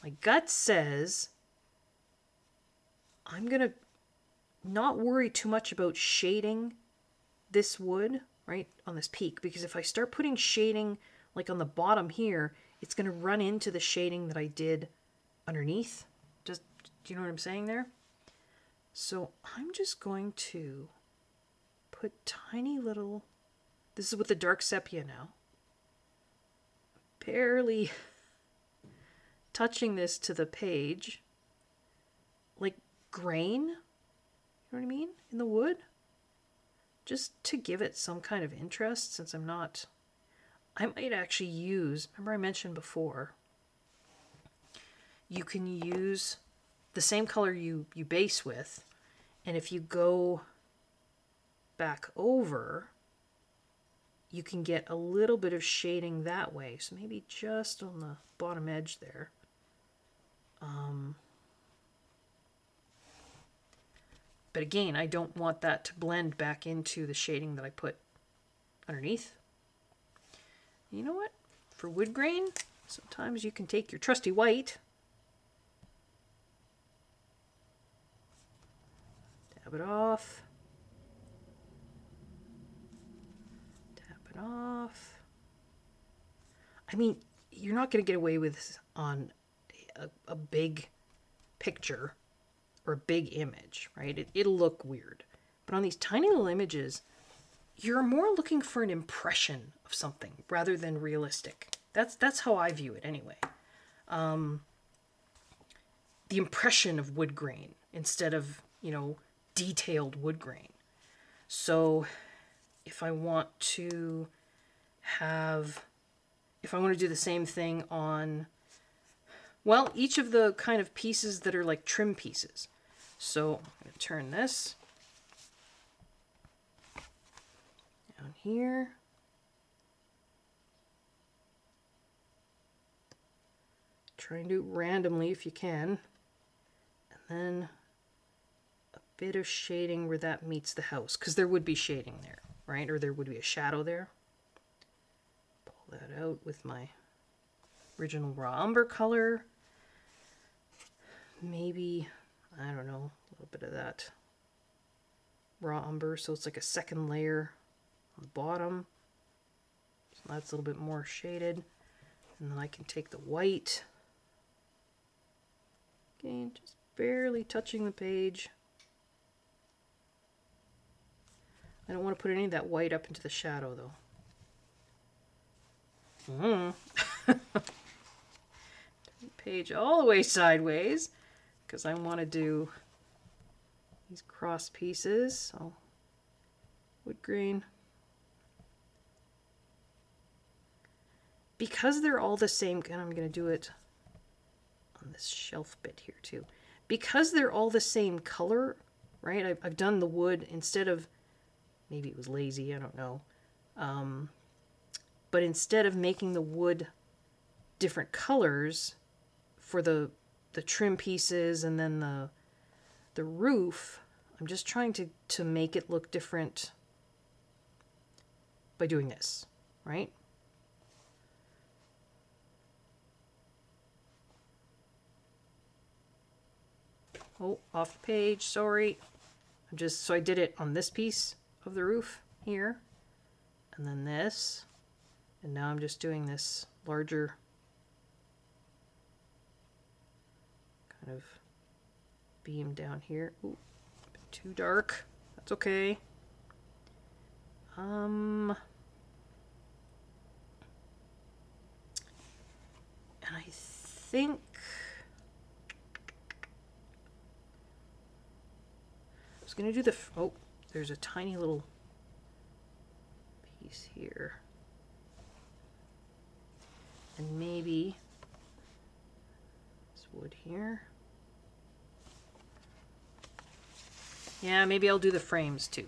My gut says I'm going to not worry too much about shading this wood, right, on this peak, because if I start putting shading like on the bottom here, it's going to run into the shading that I did underneath. Just, do you know what I'm saying there? So I'm just going to put tiny little, this is with the dark sepia now, barely touching this to the page, like grain, you know what I mean, in the wood, just to give it some kind of interest, since I'm not, I might actually use, remember I mentioned before, you can use the same color you base with, and if you go back over, you can get a little bit of shading that way. So maybe just on the bottom edge there. But again, I don't want that to blend back into the shading that I put underneath. You know what? For wood grain, sometimes you can take your trusty white, dab it off, tap it off. I mean, you're not going to get away with this on a big picture or a big image, right? It'll look weird. But on these tiny little images, you're more looking for an impression of something rather than realistic. That's how I view it anyway. The impression of wood grain instead of, you know, detailed wood grain. So if I want to do the same thing on, well, each of the kind of pieces that are like trim pieces. So I'm going to turn this down here. Try and do it randomly if you can. And then a bit of shading where that meets the house, because there would be shading there, right? Or there would be a shadow there. Pull that out with my original raw umber color. Maybe, I don't know, a little bit of that raw umber, so it's like a second layer on the bottom. So that's a little bit more shaded. And then I can take the white, again, just barely touching the page. I don't want to put any of that white up into the shadow though. Turn the page all the way sideways, because I want to do these cross pieces. So wood grain. Because they're all the same, and I'm going to do it on this shelf bit here too. Because they're all the same color, right? I've done the wood instead of, maybe it was lazy, I don't know. But instead of making the wood different colors for the trim pieces and then the roof, I'm just trying to make it look different by doing this, right? Oh, off the page, sorry. So I did it on this piece of the roof here, and then this, and now I'm just doing this larger kind of beam down here. Ooh, a bit too dark. That's okay. And I think I was gonna do the, oh, there's a tiny little piece here. And maybe this wood here. Yeah, maybe I'll do the frames too.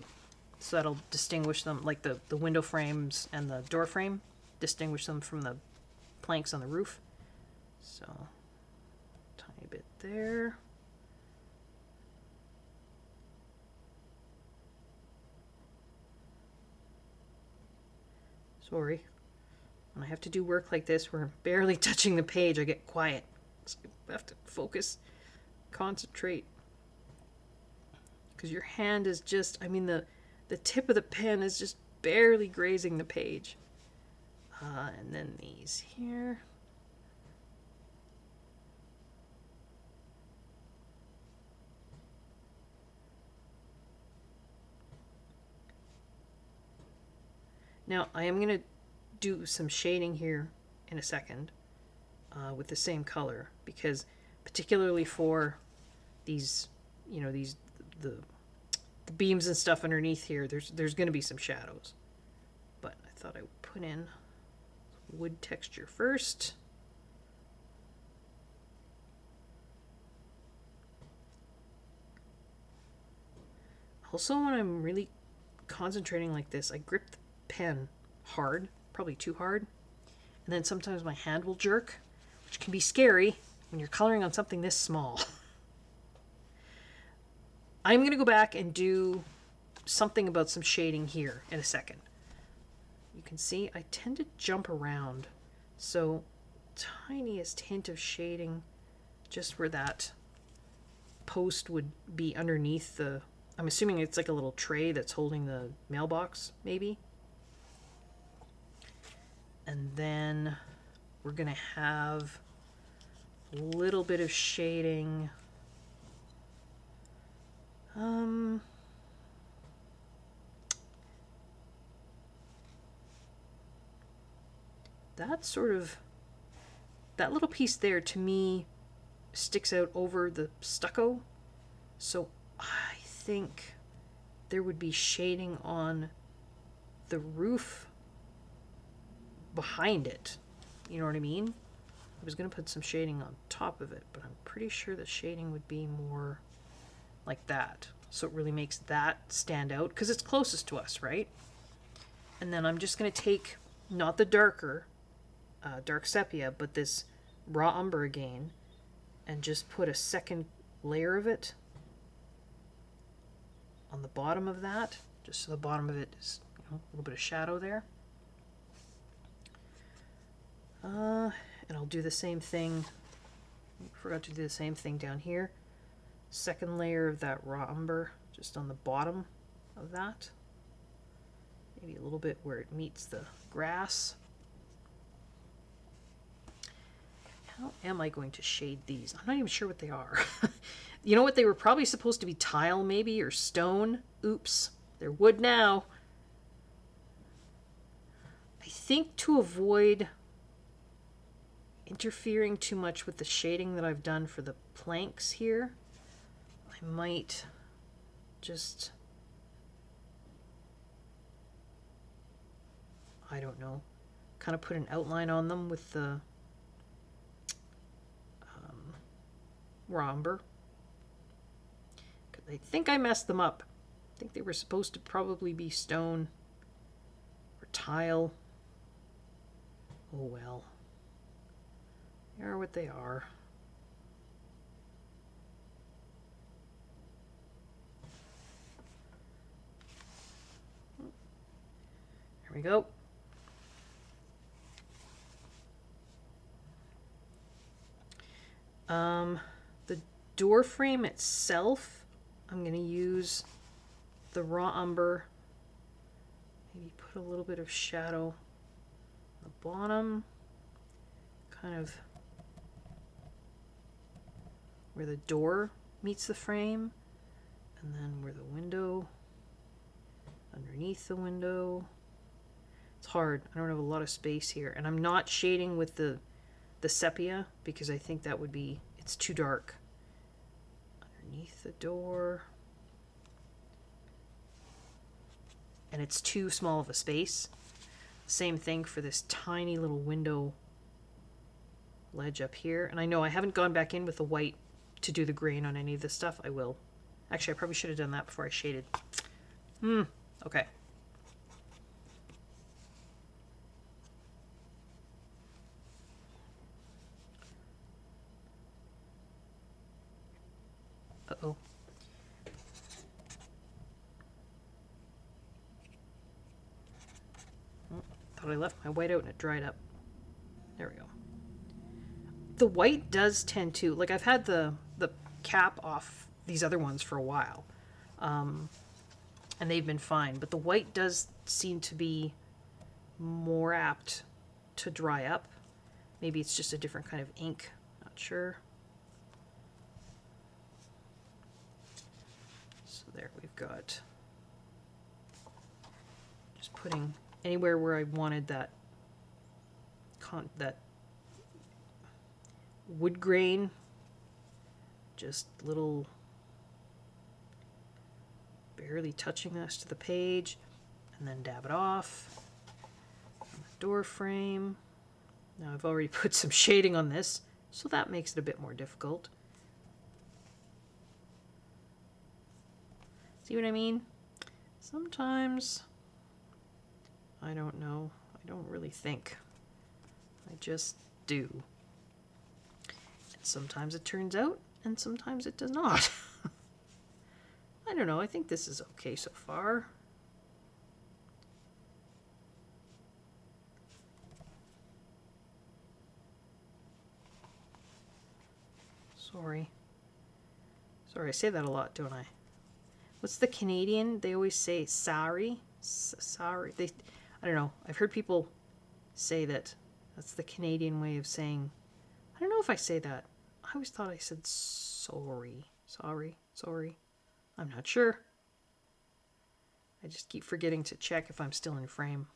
So that'll distinguish them, like the window frames and the door frame, distinguish them from the planks on the roof. So, tiny bit there. Sorry. When I have to do work like this where I'm barely touching the page, I get quiet. So I have to focus, concentrate. Because your hand is just, I mean, the tip of the pen is just barely grazing the page. And then these here. Now, I am going to do some shading here in a second with the same color, because particularly for these, you know, the beams and stuff underneath here, there's going to be some shadows. But I thought I would put in wood texture first. Also, when I'm really concentrating like this, I grip the pen hard, probably too hard, and then sometimes my hand will jerk, which can be scary when you're coloring on something this small. I'm going to go back and do something about some shading here in a second. You can see I tend to jump around, so tiniest hint of shading just where that post would be underneath the, I'm assuming it's like a little tray that's holding the mailbox, maybe. And then we're going to have a little bit of shading. That sort of, that little piece there to me sticks out over the stucco. So I think there would be shading on the roof behind it. You know what I mean? I was going to put some shading on top of it, but I'm pretty sure the shading would be more like that. So it really makes that stand out because it's closest to us, right? And then I'm just going to take, not the darker, dark sepia, but this raw umber again, and just put a second layer of it on the bottom of that, just so the bottom of it is, you know, a little bit of shadow there. And I'll do the same thing. I forgot to do the same thing down here. Second layer of that raw umber just on the bottom of that. Maybe a little bit where it meets the grass. How am I going to shade these? I'm not even sure what they are. You know what? They were probably supposed to be tile maybe, or stone. Oops, they're wood now. I think to avoid interfering too much with the shading that I've done for the planks here, I might just, I don't know, kind of put an outline on them with the raw umber. I think I messed them up. I think they were supposed to probably be stone or tile. Oh well. They are what they are. There we go. The door frame itself, I'm going to use the raw umber, maybe put a little bit of shadow on the bottom, kind of where the door meets the frame, and then where the window, underneath the window. It's hard. I don't have a lot of space here, and I'm not shading with the sepia because I think that would be, it's too dark. Underneath the door. And it's too small of a space. Same thing for this tiny little window ledge up here. And I know I haven't gone back in with the white to do the grain on any of this stuff. I will. Actually, I probably should have done that before I shaded. Okay. Uh-oh. Thought I left my white out and it dried up. There we go. The white does tend to, like, I've had the cap off these other ones for a while, and they've been fine, but the white does seem to be more apt to dry up. Maybe it's just a different kind of ink, not sure. So there we've got, just putting anywhere where I wanted that wood grain, just little barely touching this to the page, and then dab it off on the door frame. Now I've already put some shading on this, so that makes it a bit more difficult. See what I mean? Sometimes, I don't know. I don't really think. I just do. And sometimes it turns out, and sometimes it does not. I don't know. I think this is okay so far. Sorry. Sorry, I say that a lot, don't I? What's the Canadian? They always say sorry. Sorry. I don't know. I've heard people say that. That's the Canadian way of saying. I don't know if I say that. I always thought I said sorry. Sorry. Sorry. I'm not sure. I just keep forgetting to check if I'm still in frame.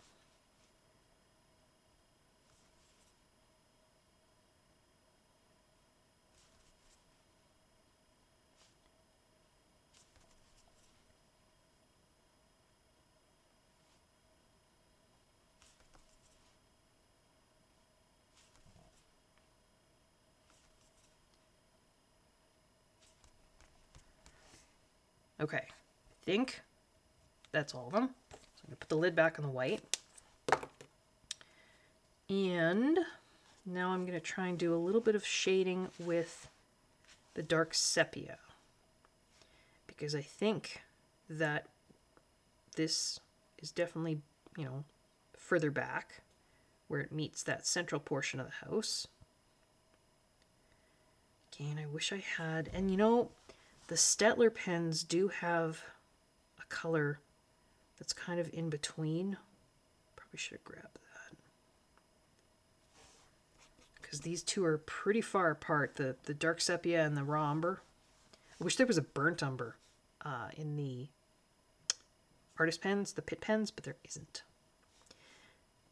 Okay, I think that's all of them. So I'm going to put the lid back on the white. And now I'm going to try and do a little bit of shading with the dark sepia. Because I think that this is definitely, you know, further back where it meets that central portion of the house. Again, I wish I had, and you know, the Staedtler pens do have a color that's kind of in between. Probably should have grabbed that. Because these two are pretty far apart, the dark sepia and the raw umber. I wish there was a burnt umber in the artist pens, the Pitt pens, but there isn't.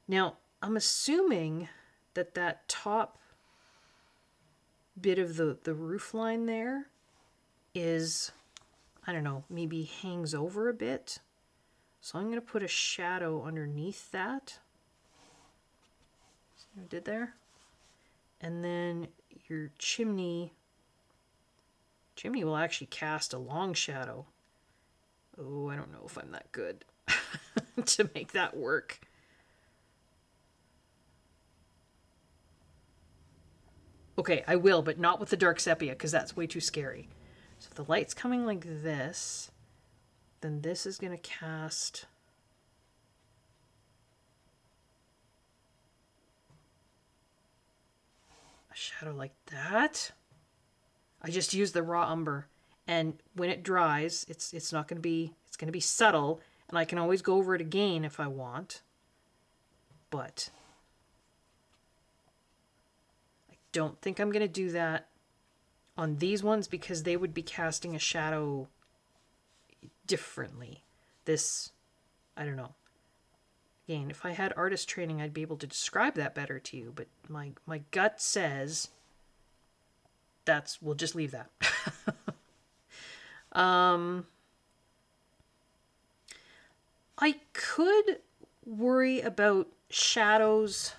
Now, I'm assuming that that top bit of the roof line there is, I don't know, maybe hangs over a bit. So I'm going to put a shadow underneath that. See what I did there? And then your chimney will actually cast a long shadow. Oh, I don't know if I'm that good to make that work. Okay, I will, but not with the dark sepia because that's way too scary. So if the light's coming like this, then this is going to cast a shadow like that. I just used the raw umber, and when it dries, it's not going to be, it's going to be subtle, and I can always go over it again if I want. But I don't think I'm going to do that on these ones because they would be casting a shadow differently. This, I don't know. Again, if I had artist training, I'd be able to describe that better to you, but my gut says we'll just leave that. I could worry about shadows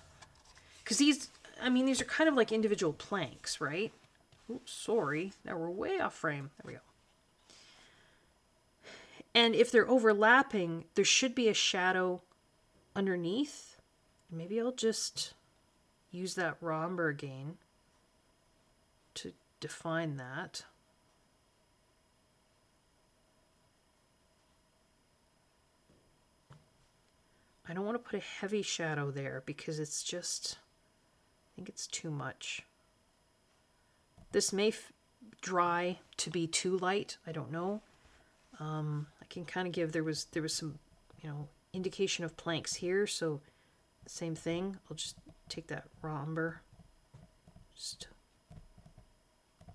because these are kind of like individual planks, right? Oops, sorry. Now we're way off frame. There we go. And if they're overlapping, there should be a shadow underneath. Maybe I'll just use that raw umber again to define that. I don't want to put a heavy shadow there because it's just, I think it's too much. This may dry to be too light. I don't know. I can kind of give, there was some, you know, indication of planks here. So the same thing. I'll just take that raw umber.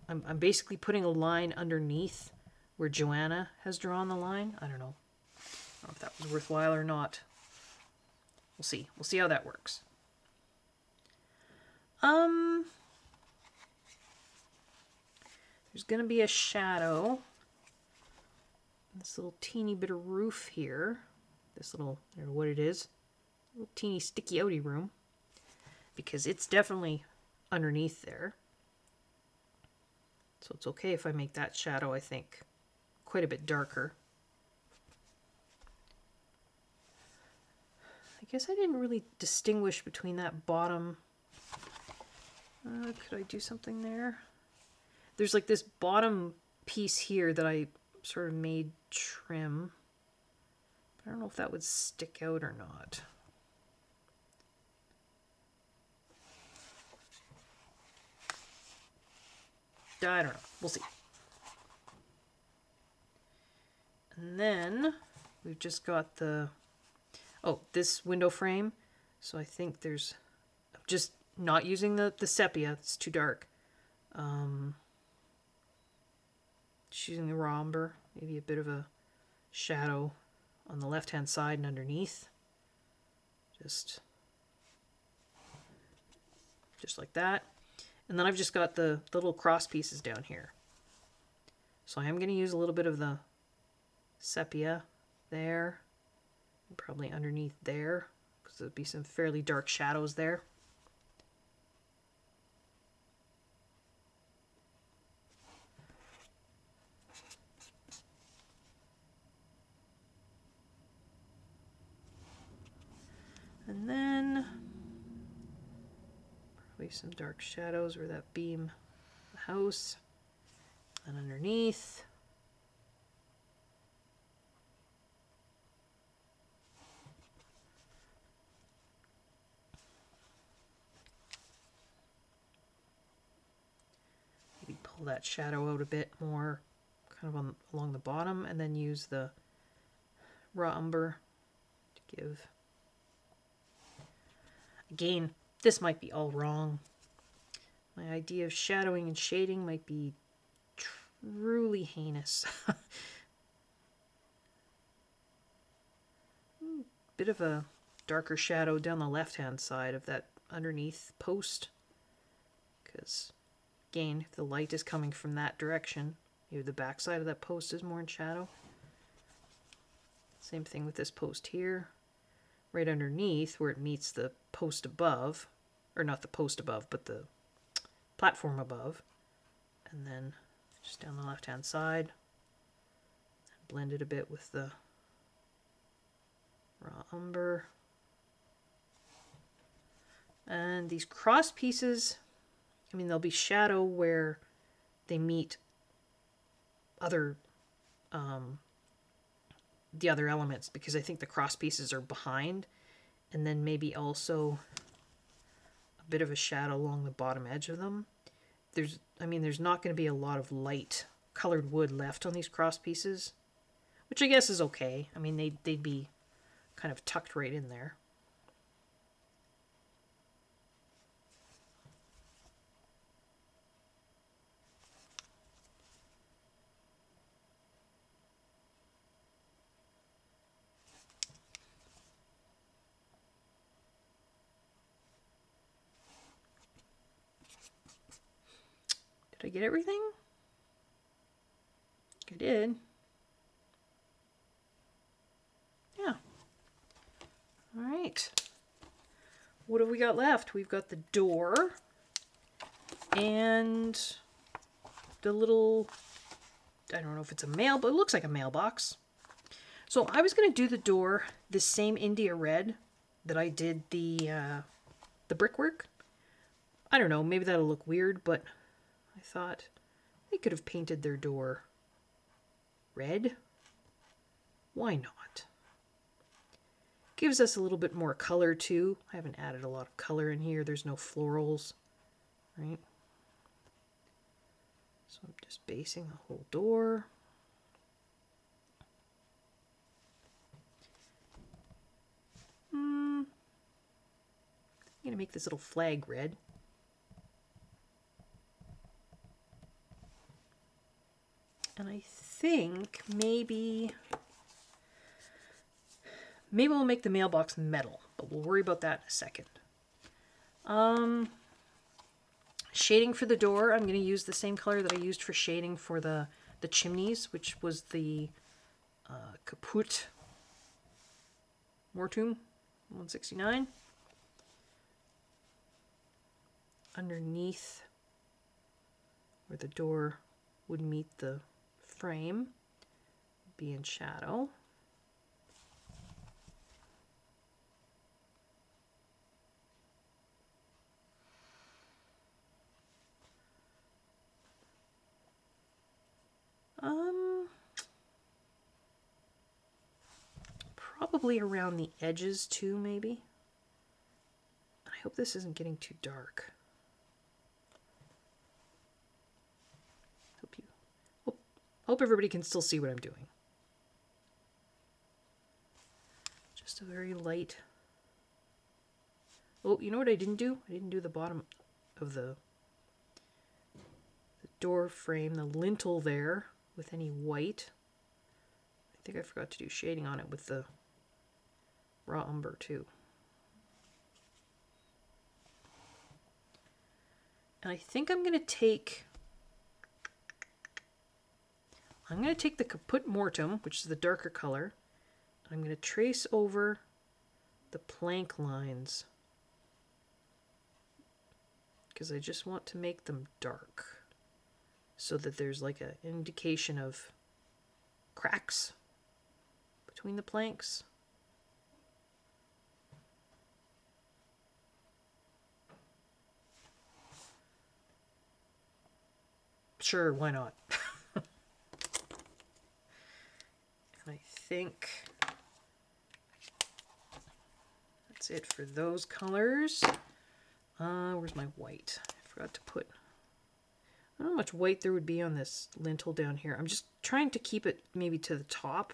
I'm basically putting a line underneath where Johanna has drawn the line. I don't know. I don't know if that was worthwhile or not. We'll see. We'll see how that works. There's going to be a shadow. This little teeny bit of roof here. This little, I don't know what it is. Little teeny sticky outy room. Because it's definitely underneath there. So it's okay if I make that shadow, I think, quite a bit darker. guess I didn't really distinguish between that bottom. Could I do something there? There's like this bottom piece here that I sort of made trim. I don't know if that would stick out or not. I don't know. We'll see. And then we've just got the, oh, this window frame. So I think there's, I'm just not using the sepia. It's too dark. Just using the raw umber. Maybe a bit of a shadow on the left-hand side and underneath. Just like that. And then I've just got the little cross pieces down here. So I am going to use a little bit of the sepia there, and probably underneath there, because there'll be some fairly dark shadows there. And then probably some dark shadows where that beam, the house, and underneath. Maybe pull that shadow out a bit more, kind of along the bottom, and then use the raw umber to give. Again, this might be all wrong. My idea of shadowing and shading might be truly heinous. Bit of a darker shadow down the left-hand side of that underneath post. Because, again, if the light is coming from that direction, maybe the back side of that post is more in shadow. Same thing with this post here. Right underneath where it meets the post above, or not the post above, but the platform above, and then just down the left hand side, blend it a bit with the raw umber. And these cross pieces, I mean, there'll be shadow where they meet other the other elements, because I think the cross pieces are behind, and then maybe also a bit of a shadow along the bottom edge of them. There's not going to be a lot of light colored wood left on these cross pieces, which I guess is okay. I mean, they'd be kind of tucked right in there. Did I get everything? I did. Yeah. All right. What have we got left? We've got the door and the little, I don't know if it's a mail, but it looks like a mailbox. So I was going to do the door the same India red that I did the brickwork. I don't know, maybe that'll look weird, but I thought they could have painted their door red. Why not? Gives us a little bit more color too. I haven't added a lot of color in here. There's no florals, right? So I'm just basing the whole door. I'm gonna make this little flag red. And I think maybe we'll make the mailbox metal, but we'll worry about that in a second. Shading for the door, I'm going to use the same color that I used for shading for the chimneys, which was the Caput Mortuum 169. Underneath where the door would meet the frame, be in shadow. probably around the edges too, maybe. I hope this isn't getting too dark. Hope everybody can still see what I'm doing. Just a very light. Oh, you know what I didn't do? I didn't do the bottom of the door frame, the lintel there, with any white. I think I forgot to do shading on it with the raw umber too. And I think I'm going to take the Caput Mortuum, which is the darker color. I'm going to trace over the plank lines because I just want to make them dark so that there's like an indication of cracks between the planks. Sure, why not? And I think that's it for those colors. Where's my white? I forgot to put... I don't know how much white there would be on this lintel down here. I'm just trying to keep it maybe to the top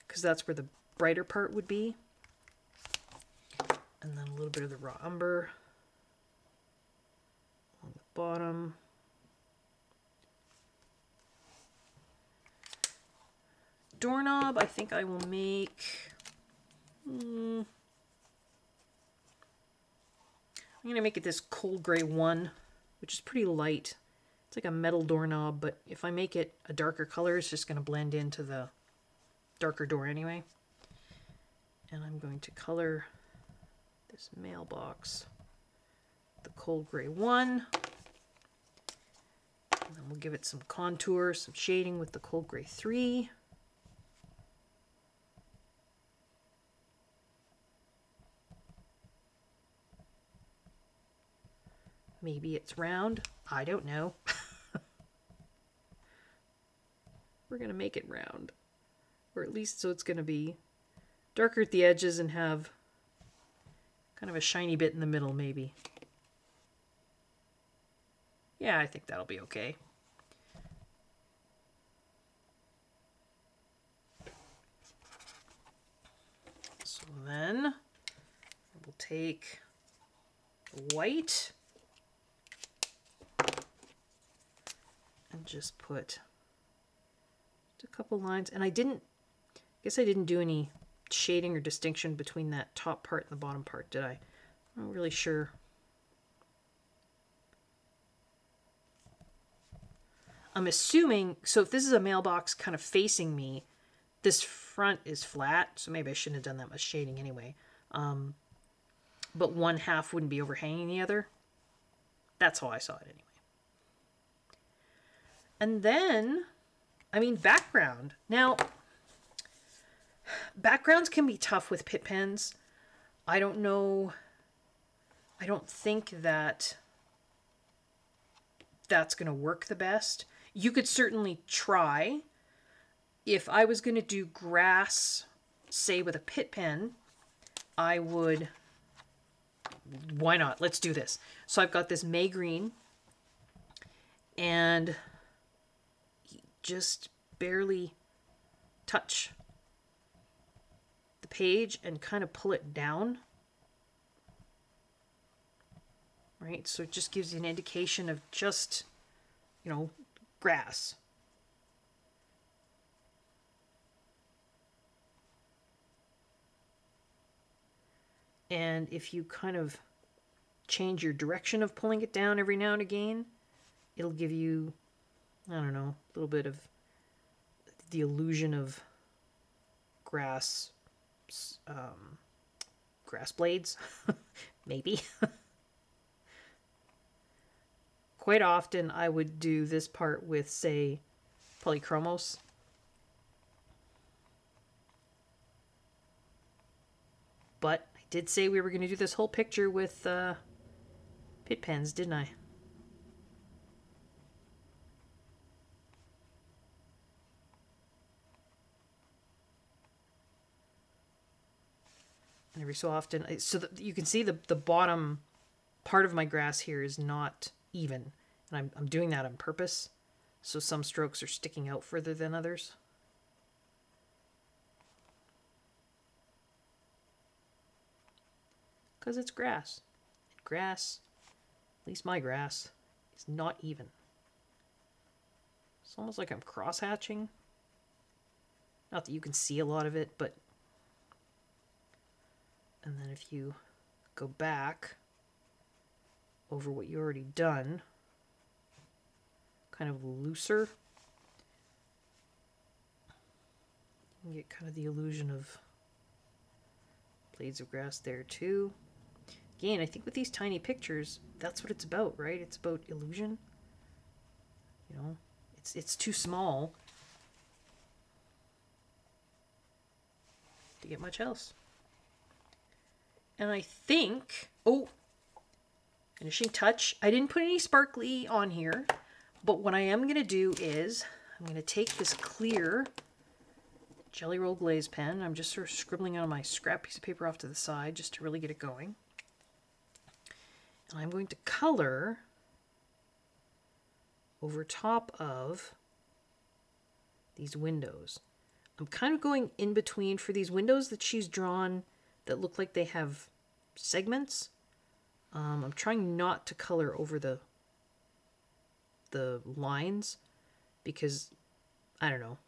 because that's where the brighter part would be. And then a little bit of the raw umber on the bottom. Doorknob, I think I will make... I'm going to make it this cold gray 1, which is pretty light. It's like a metal doorknob, but if I make it a darker color, it's just going to blend into the darker door anyway. And I'm going to color this mailbox the cold gray 1. And then we'll give it some contour, some shading with the cold gray 3. Maybe it's round. I don't know. We're going to make it round. Or at least so it's going to be darker at the edges and have kind of a shiny bit in the middle, maybe. Yeah, I think that'll be okay. So then we'll take the white and just put a couple lines. And I guess I didn't do any shading or distinction between that top part and the bottom part, did I? I'm not really sure. I'm assuming, so if this is a mailbox kind of facing me, this front is flat, so maybe I shouldn't have done that much shading anyway. But one half wouldn't be overhanging the other. That's how I saw it anyway. And then, I mean, background. Now, backgrounds can be tough with Pitt pens. I don't know. I don't think that that's going to work the best. You could certainly try. If I was going to do grass, say with a Pitt pen, I would... Why not? Let's do this. So I've got this May green, and just barely touch the page and kind of pull it down. Right? So it just gives you an indication of just, you know, grass. And if you kind of change your direction of pulling it down every now and again, it'll give you, I don't know, a little bit of the illusion of grass, grass blades, maybe. Quite often I would do this part with, say, Polychromos. But I did say we were going to do this whole picture with Pitt pens, didn't I? And every so often, so that you can see the bottom part of my grass here is not even. And I'm doing that on purpose. So some strokes are sticking out further than others. Because it's grass. And grass, at least my grass, is not even. It's almost like I'm cross-hatching. Not that you can see a lot of it, but... And then if you go back over what you already done, kind of looser, you can get kind of the illusion of blades of grass there too. Again, I think with these tiny pictures, that's what it's about, right? It's about illusion. You know, it's too small to get much else. And I think, oh, finishing touch. I didn't put any sparkly on here, but what I am going to do is I'm going to take this clear Jelly Roll Glaze pen. I'm just sort of scribbling on my scrap piece of paper off to the side just to really get it going. And I'm going to color over top of these windows. I'm kind of going in between for these windows that she's drawn that look like they have segments. I'm trying not to color over the lines because, I don't know,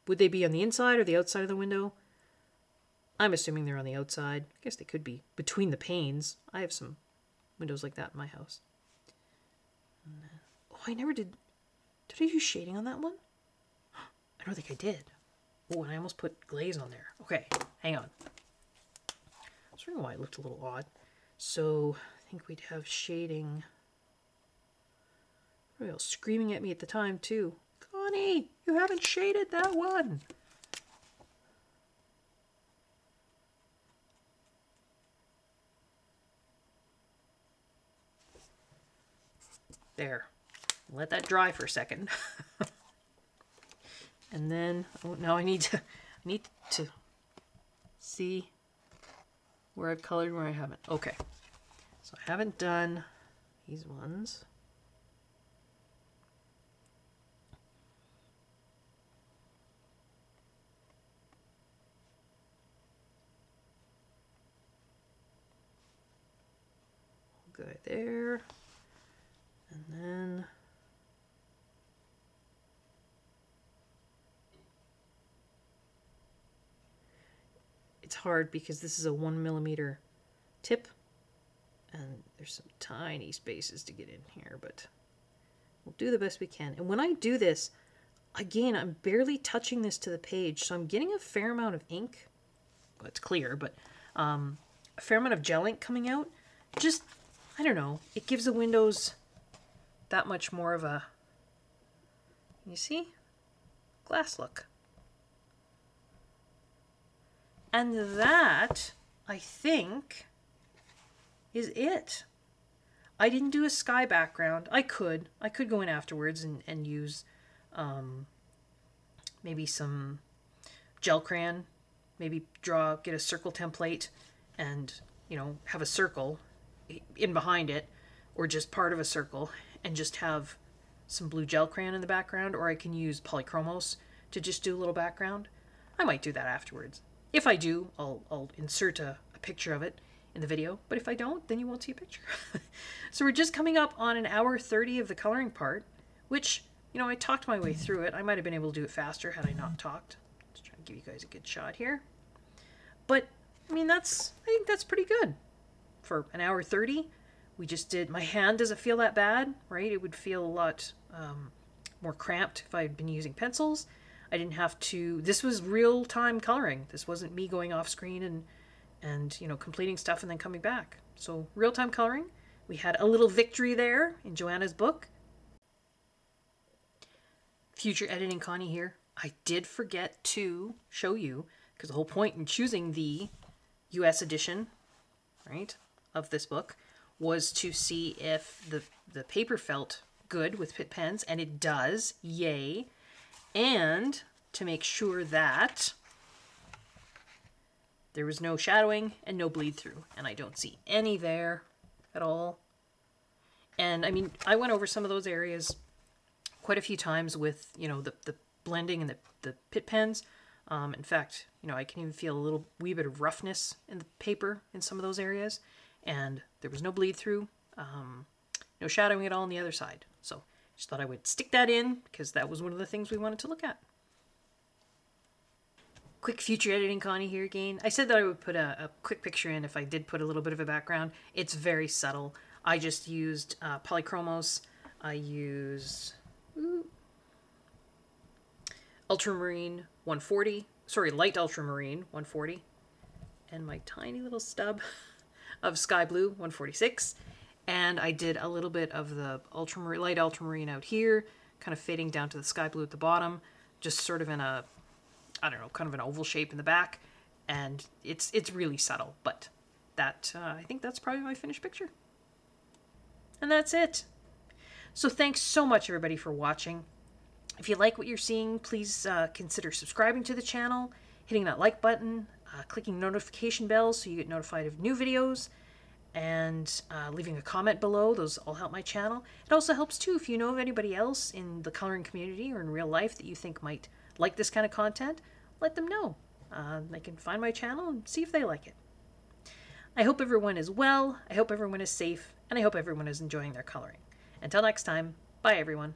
would they be on the inside or the outside of the window? I'm assuming they're on the outside. I guess they could be between the panes. I have some windows like that in my house. Oh, I never did. Did I use shading on that one? I don't think I did. Oh, and I almost put glaze on there. Okay, hang on. I was wondering why it looked a little odd. So I think we'd have shading. Everybody else screaming at me at the time too. Connie, you haven't shaded that one. There. Let that dry for a second. And then, oh, now I need to see where I've colored and where I haven't. Okay. So I haven't done these ones. Good there. And then it's hard because this is a 1mm tip and there's some tiny spaces to get in here, but we'll do the best we can. And when I do this, again, I'm barely touching this to the page, so I'm getting a fair amount of ink. Well, it's clear, but a fair amount of gel ink coming out. Just, I don't know, it gives the windows that much more of a, you see, glass look. And that, I think, is it. I didn't do a sky background. I could go in afterwards and use maybe some gel crayon, maybe get a circle template and, you know, have a circle in behind it, or just part of a circle, and just have some blue gel crayon in the background, or I can use Polychromos to just do a little background. I might do that afterwards. If I do, I'll insert a picture of it in the video, but if I don't, then you won't see a picture. So we're just coming up on 1:30 of the coloring part, which, you know, I talked my way through it. I might have been able to do it faster had I not talked. Just trying to give you guys a good shot here. But, I mean, I think that's pretty good. For 1:30, we just did, my hand doesn't feel that bad, right? It would feel a lot more cramped if I had been using pencils. I didn't have to, this was real-time coloring. This wasn't me going off screen and you know, completing stuff and then coming back. So real-time coloring. We had a little victory there in Johanna's book. Future editing Connie here. I did forget to show you, because the whole point in choosing the US edition, right, of this book was to see if the paper felt good with Pitt Pens, and it does, yay. And to make sure that There was no shadowing and no bleed through, and I don't see any there at all. And I mean, I went over some of those areas quite a few times with, you know, the blending and the Pitt pens. In fact, you know, I can even feel a little wee bit of roughness in the paper in some of those areas, and there was no bleed through, no shadowing at all on the other side. So just thought I would stick that in because that was one of the things we wanted to look at. Quick future editing Connie here again. I said that I would put a quick picture in if I did put a little bit of a background. It's very subtle. I just used Polychromos. I used Ultramarine 140. Sorry, Light Ultramarine 140. And my tiny little stub of Sky Blue 146. And I did a little bit of the Light Ultramarine out here, kind of fading down to the Sky Blue at the bottom, just sort of in a, I don't know, kind of an oval shape in the back. And it's really subtle, but that I think that's probably my finished picture. And that's it. So thanks so much, everybody, for watching. If you like what you're seeing, please consider subscribing to the channel, hitting that like button, clicking notification bell so you get notified of new videos, and leaving a comment below. Those all help my channel. It also helps too if you know of anybody else in the coloring community or in real life that you think might like this kind of content. Let them know. They can find my channel and see if they like it. I hope everyone is well, I hope everyone is safe, and I hope everyone is enjoying their coloring. Until next time, bye everyone.